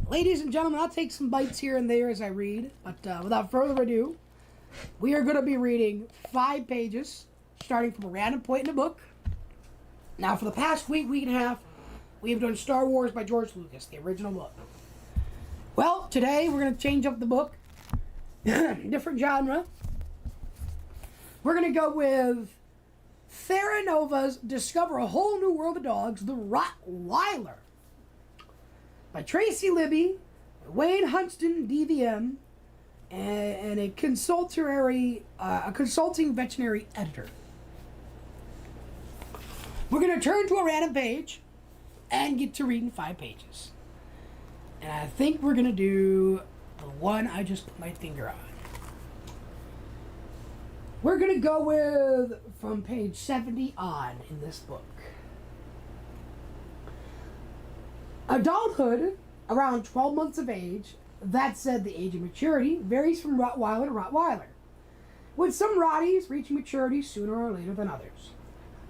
Speaker 1: Ladies and gentlemen, I'll take some bites here and there as I read, but without further ado, we are going to be reading 5 pages, starting from a random point in the book. Now, for the past week and a half, we have done Star Wars by George Lucas, the original book. Well, today we're going to change up the book. Different genre. We're going to go with Theranovas Discover a Whole New World of Dogs, The Rottweiler, by Tracy Libby, Wayne Huntston, DVM, and a consulting veterinary editor. We're going to turn to a random page, and get to reading 5 pages. And I think we're going to do the one I just put my finger on. We're going to go with from page 70 on in this book. Adulthood, around 12 months of age. That said, the age of maturity varies from Rottweiler to Rottweiler, with some Rotties reaching maturity sooner or later than others.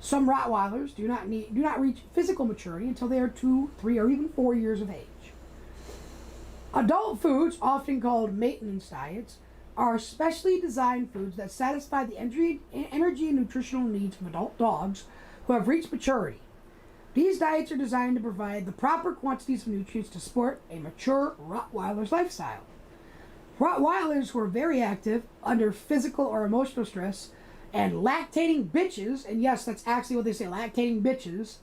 Speaker 1: Some Rottweilers do not reach physical maturity until they are 2, 3, or even 4 years of age. Adult foods, often called maintenance diets, are specially designed foods that satisfy the energy and nutritional needs of adult dogs who have reached maturity. These diets are designed to provide the proper quantities of nutrients to support a mature Rottweiler's lifestyle. Rottweilers who are very active under physical or emotional stress and lactating bitches, and yes, that's actually what they say, lactating bitches,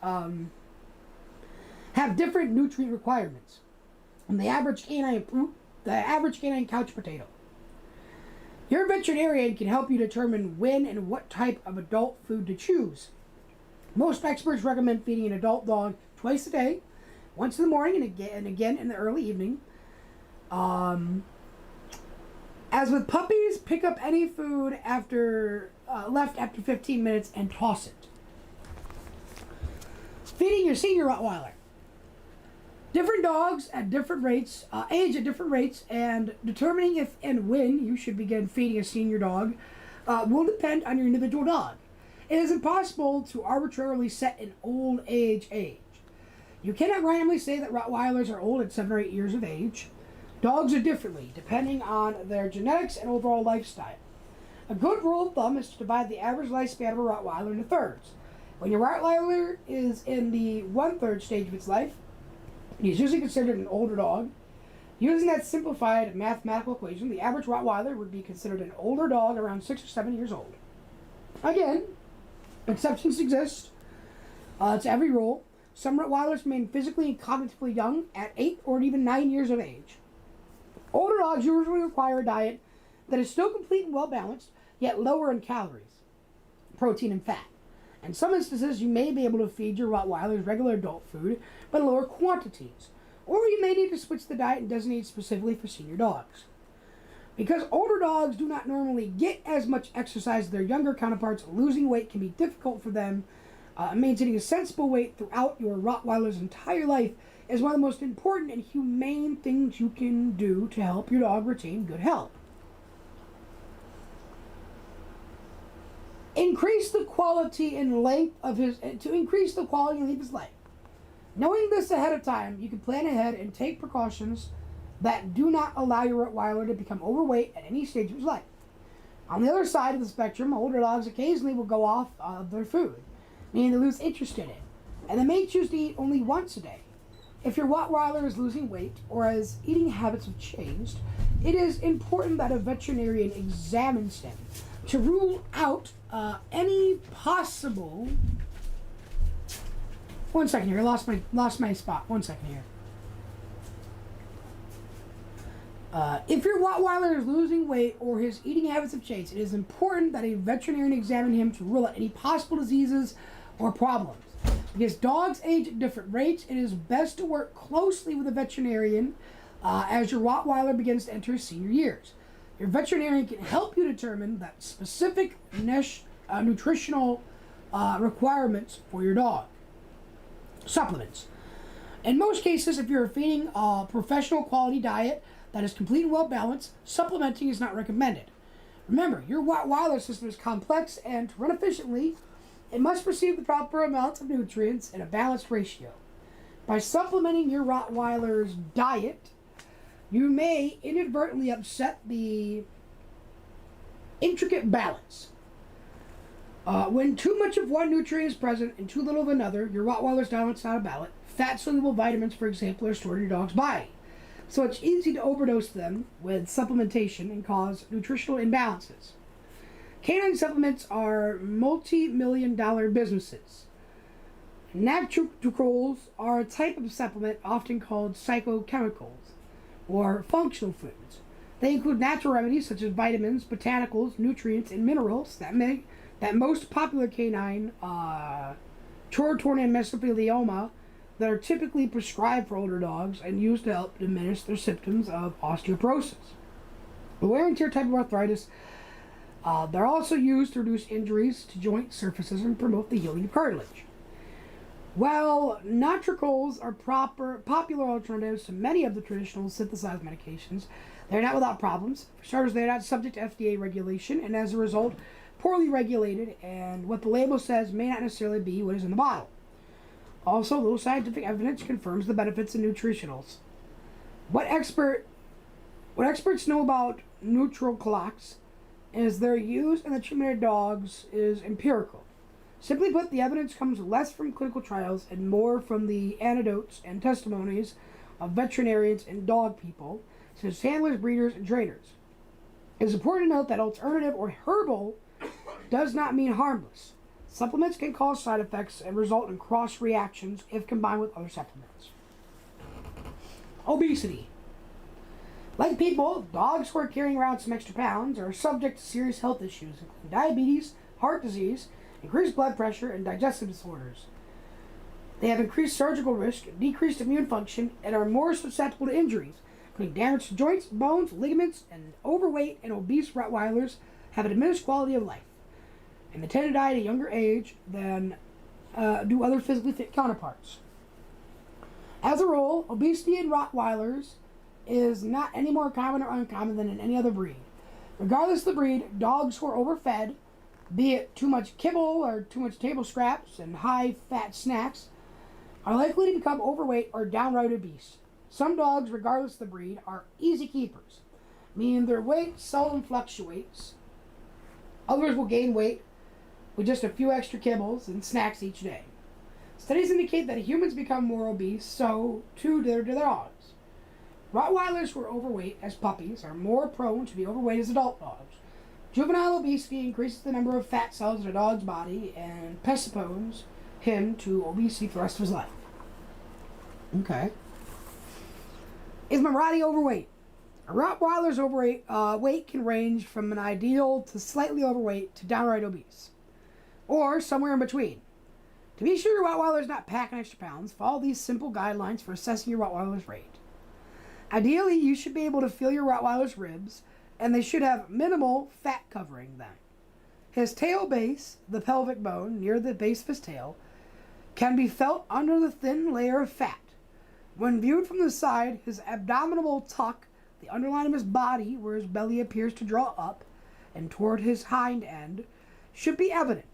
Speaker 1: have different nutrient requirements than the average canine couch potato. Your veterinarian can help you determine when and what type of adult food to choose. Most experts recommend feeding an adult dog twice a day, once in the morning and again in the early evening. As with puppies, pick up any food left after 15 minutes and toss it. Feeding your senior Rottweiler. Different dogs at different rates, age at different rates, and determining if and when you should begin feeding a senior dog will depend on your individual dog. It is impossible to arbitrarily set an old age. You cannot randomly say that Rottweilers are old at 7 or 8 years of age. Dogs are differently, depending on their genetics and overall lifestyle. A good rule of thumb is to divide the average lifespan of a Rottweiler into thirds. When your Rottweiler is in the 1/3 stage of its life, he is usually considered an older dog. Using that simplified mathematical equation, the average Rottweiler would be considered an older dog around 6 or 7 years old. Again, exceptions exist to every rule. Some Rottweilers remain physically and cognitively young at 8 or even 9 years of age. Older dogs usually require a diet that is still complete and well balanced, yet lower in calories, protein, and fat. In some instances, you may be able to feed your Rottweilers regular adult food, but in lower quantities. Or you may need to switch the diet and designate specifically for senior dogs. Because older dogs do not normally get as much exercise as their younger counterparts, losing weight can be difficult for them. Maintaining a sensible weight throughout your Rottweiler's entire life is one of the most important and humane things you can do to help your dog retain good health. Increase the quality and length of his life. Knowing this ahead of time, you can plan ahead and take precautions that do not allow your Rottweiler to become overweight at any stage of his life. On the other side of the spectrum, older dogs occasionally will go off of their food, meaning they lose interest in it, and they may choose to eat only once a day. If your Rottweiler is losing weight or as eating habits have changed, it is important that a veterinarian examines him to rule out any possible... One second here, I lost my spot. One second here. If your Rottweiler is losing weight or his eating habits have changed, it is important that a veterinarian examine him to rule out any possible diseases or problems. Because dogs age at different rates, it is best to work closely with a veterinarian as your Rottweiler begins to enter his senior years. Your veterinarian can help you determine that specific nutritional requirements for your dog. Supplements. In most cases, if you're feeding a professional quality diet that is complete and well balanced, supplementing is not recommended. Remember, your Rottweiler system is complex, and to run efficiently, it must receive the proper amounts of nutrients in a balanced ratio. By supplementing your Rottweiler's diet, you may inadvertently upset the intricate balance. When too much of one nutrient is present and too little of another, your Rottweiler's diet is out of balance. Fat-soluble vitamins, for example, are stored in your dog's body, so it's easy to overdose them with supplementation and cause nutritional imbalances. Canine supplements are multi-million-dollar businesses. Naturals are a type of supplement often called psychochemicals or functional foods. They include natural remedies such as vitamins, botanicals, nutrients, and minerals that most popular canine Chorotornia mesothelioma that are typically prescribed for older dogs and used to help diminish their symptoms of osteoporosis. The wear and tear type of arthritis, they're also used to reduce injuries to joint surfaces and promote the healing of cartilage. While nitricals are popular alternatives to many of the traditional synthesized medications, they're not without problems. For starters, they're not subject to FDA regulation, and as a result, poorly regulated, and what the label says may not necessarily be what is in the bottle. Also, little scientific evidence confirms the benefits of nutritionals. What experts know about nutricolax is their use in the treatment of dogs is empirical. Simply put, the evidence comes less from clinical trials and more from the anecdotes and testimonies of veterinarians and dog people, such as handlers, breeders, and trainers. It is important to note that alternative or herbal does not mean harmless. Supplements can cause side effects and result in cross reactions if combined with other supplements. Obesity. Like people, dogs who are carrying around some extra pounds are subject to serious health issues, including diabetes, heart disease, increased blood pressure, and digestive disorders. They have increased surgical risk, decreased immune function, and are more susceptible to injuries, including damage to joints, bones, ligaments, and overweight and obese Rottweilers have a diminished quality of life, and they tend to die at a younger age than do other physically fit counterparts. As a rule, obesity in Rottweilers is not any more common or uncommon than in any other breed. Regardless of the breed, dogs who are overfed, be it too much kibble or too much table scraps and high-fat snacks, are likely to become overweight or downright obese. Some dogs, regardless of the breed, are easy keepers, meaning their weight seldom fluctuates. Others will gain weight with just a few extra kibbles and snacks each day. Studies indicate that humans become more obese, so too do their dogs. Rottweilers who are overweight as puppies are more prone to be overweight as adult dogs. Juvenile obesity increases the number of fat cells in a dog's body and postpones him to obesity for the rest of his life. Okay. Is Marati overweight? A Rottweiler's weight can range from an ideal to slightly overweight to downright obese, or somewhere in between. To be sure your Rottweiler is not packing extra pounds, follow these simple guidelines for assessing your Rottweiler's weight. Ideally, you should be able to feel your Rottweiler's ribs, and they should have minimal fat covering them. His tail base, the pelvic bone near the base of his tail, can be felt under the thin layer of fat. When viewed from the side, his abdominal tuck, the underline of his body where his belly appears to draw up and toward his hind end, should be evident.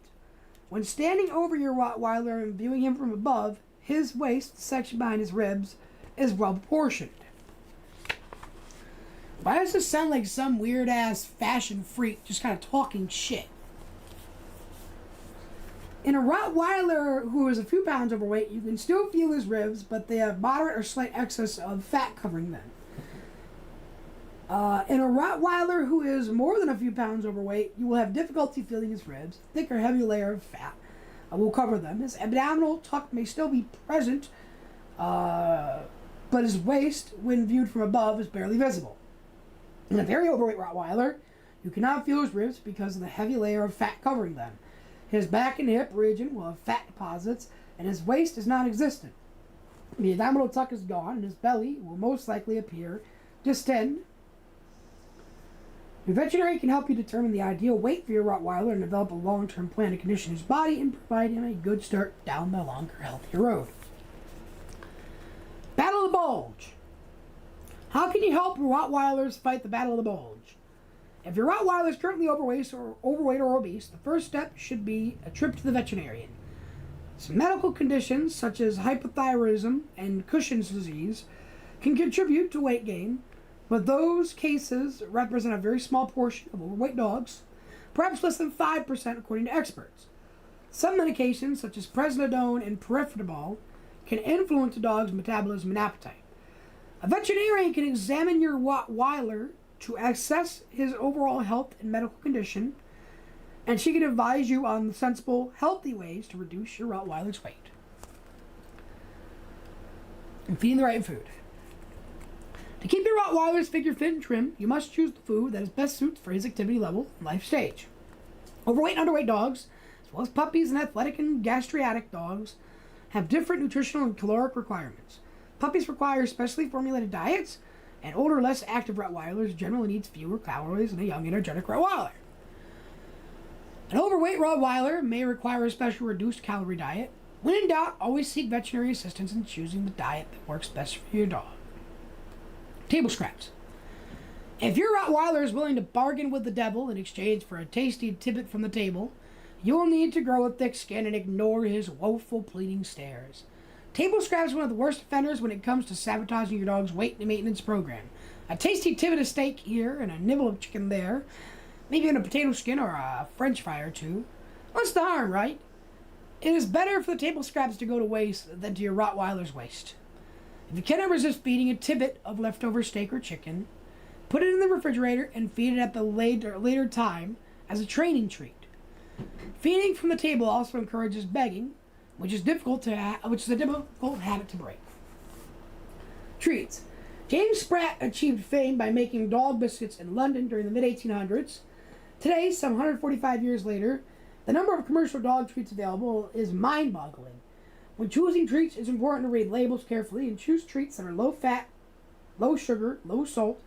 Speaker 1: When standing over your Rottweiler and viewing him from above, his waist, the section behind his ribs, is well proportioned. Why does this sound like some weird-ass fashion freak just kind of talking shit? In a Rottweiler who is a few pounds overweight, you can still feel his ribs, but they have moderate or slight excess of fat covering them. In a Rottweiler who is more than a few pounds overweight, you will have difficulty feeling his ribs. A thick or heavy layer of fat will cover them. His abdominal tuck may still be present, but his waist, when viewed from above, is barely visible. In a very overweight Rottweiler, you cannot feel his ribs because of the heavy layer of fat covering them. His back and hip region will have fat deposits, and his waist is non-existent. The abdominal tuck is gone, and his belly will most likely appear distend. Your veterinarian can help you determine the ideal weight for your Rottweiler and develop a long-term plan to condition his body and provide him a good start down the longer, healthier road. Battle of the Bulge. How can you help Rottweilers fight the battle of the bulge? If your Rottweiler is currently overweight or obese, the first step should be a trip to the veterinarian. Some medical conditions, such as hypothyroidism and Cushing's disease, can contribute to weight gain, but those cases represent a very small portion of overweight dogs, perhaps less than 5% according to experts. Some medications, such as prednisone and piriformis, can influence a dog's metabolism and appetite. A veterinarian can examine your Rottweiler to assess his overall health and medical condition, and she can advise you on the sensible, healthy ways to reduce your Rottweiler's weight. And feeding the right food. To keep your Rottweiler's figure fit and trim, you must choose the food that is best suited for his activity level and life stage. Overweight and underweight dogs, as well as puppies and athletic and gastriatic dogs, have different nutritional and caloric requirements. Puppies require specially formulated diets, and older, less active Rottweilers generally needs fewer calories than a young, energetic Rottweiler. An overweight Rottweiler may require a special reduced calorie diet. When in doubt, always seek veterinary assistance in choosing the diet that works best for your dog. Table scraps. If your Rottweiler is willing to bargain with the devil in exchange for a tasty tidbit from the table, you'll need to grow a thick skin and ignore his woeful pleading stares. Table scraps are one of the worst offenders when it comes to sabotaging your dog's weight maintenance program. A tasty tidbit of steak here and a nibble of chicken there, maybe in a potato skin or a french fry or two. What's the harm, right? It is better for the table scraps to go to waste than to your Rottweiler's waste. If you cannot resist feeding a tidbit of leftover steak or chicken, put it in the refrigerator and feed it at the later time as a training treat. Feeding from the table also encourages begging, which is a difficult habit to break. Treats. James Spratt achieved fame by making dog biscuits in London during the mid-1800s. Today, some 145 years later, the number of commercial dog treats available is mind-boggling. When choosing treats, it's important to read labels carefully and choose treats that are low fat, low sugar, low salt.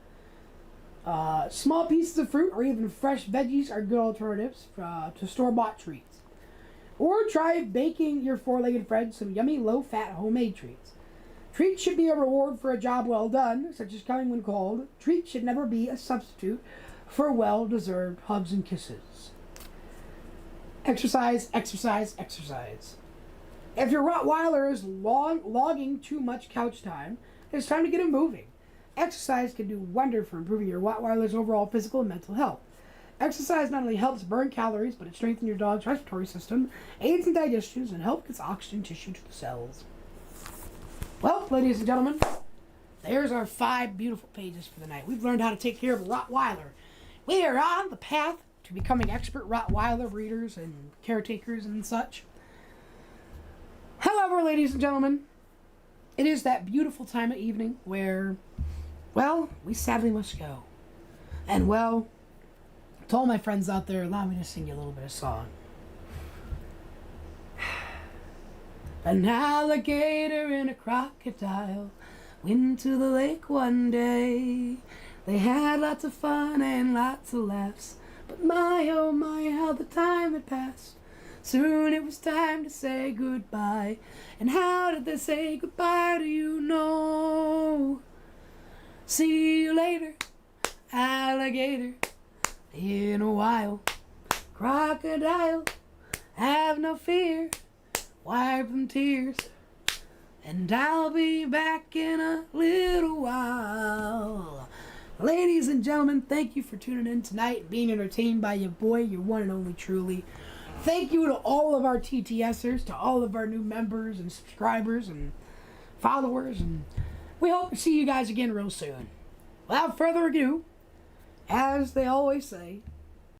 Speaker 1: Small pieces of fruit or even fresh veggies are good alternatives to store-bought treats. Or try baking your four-legged friend some yummy, low-fat homemade treats. Treats should be a reward for a job well done, such as coming when called. Treats should never be a substitute for well-deserved hugs and kisses. Exercise, exercise, exercise. If your Rottweiler is logging too much couch time, it's time to get him moving. Exercise can do wonder for improving your Rottweiler's overall physical and mental health. Exercise not only helps burn calories, but it strengthens your dog's respiratory system, aids in digestion, and helps get oxygen tissue to the cells. Well, ladies and gentlemen, there's our 5 beautiful pages for the night. We've learned how to take care of a Rottweiler. We are on the path to becoming expert Rottweiler breeders and caretakers and such. However, ladies and gentlemen, it is that beautiful time of evening where, well, we sadly must go. And, well, to all my friends out there, allow me to sing you a little bit of song. An alligator and a crocodile went to the lake one day. They had lots of fun and lots of laughs, but my oh my, how the time had passed. Soon it was time to say goodbye. And how did they say goodbye, do you know? See you later, alligator. In a while, crocodile, have no fear, wipe them tears, and I'll be back in a little while. Ladies and gentlemen, thank you for tuning in tonight and being entertained by your boy, your one and only Truly. Thank you to all of our TTSers, to all of our new members and subscribers and followers, and we hope to see you guys again real soon. Without further ado, as they always say,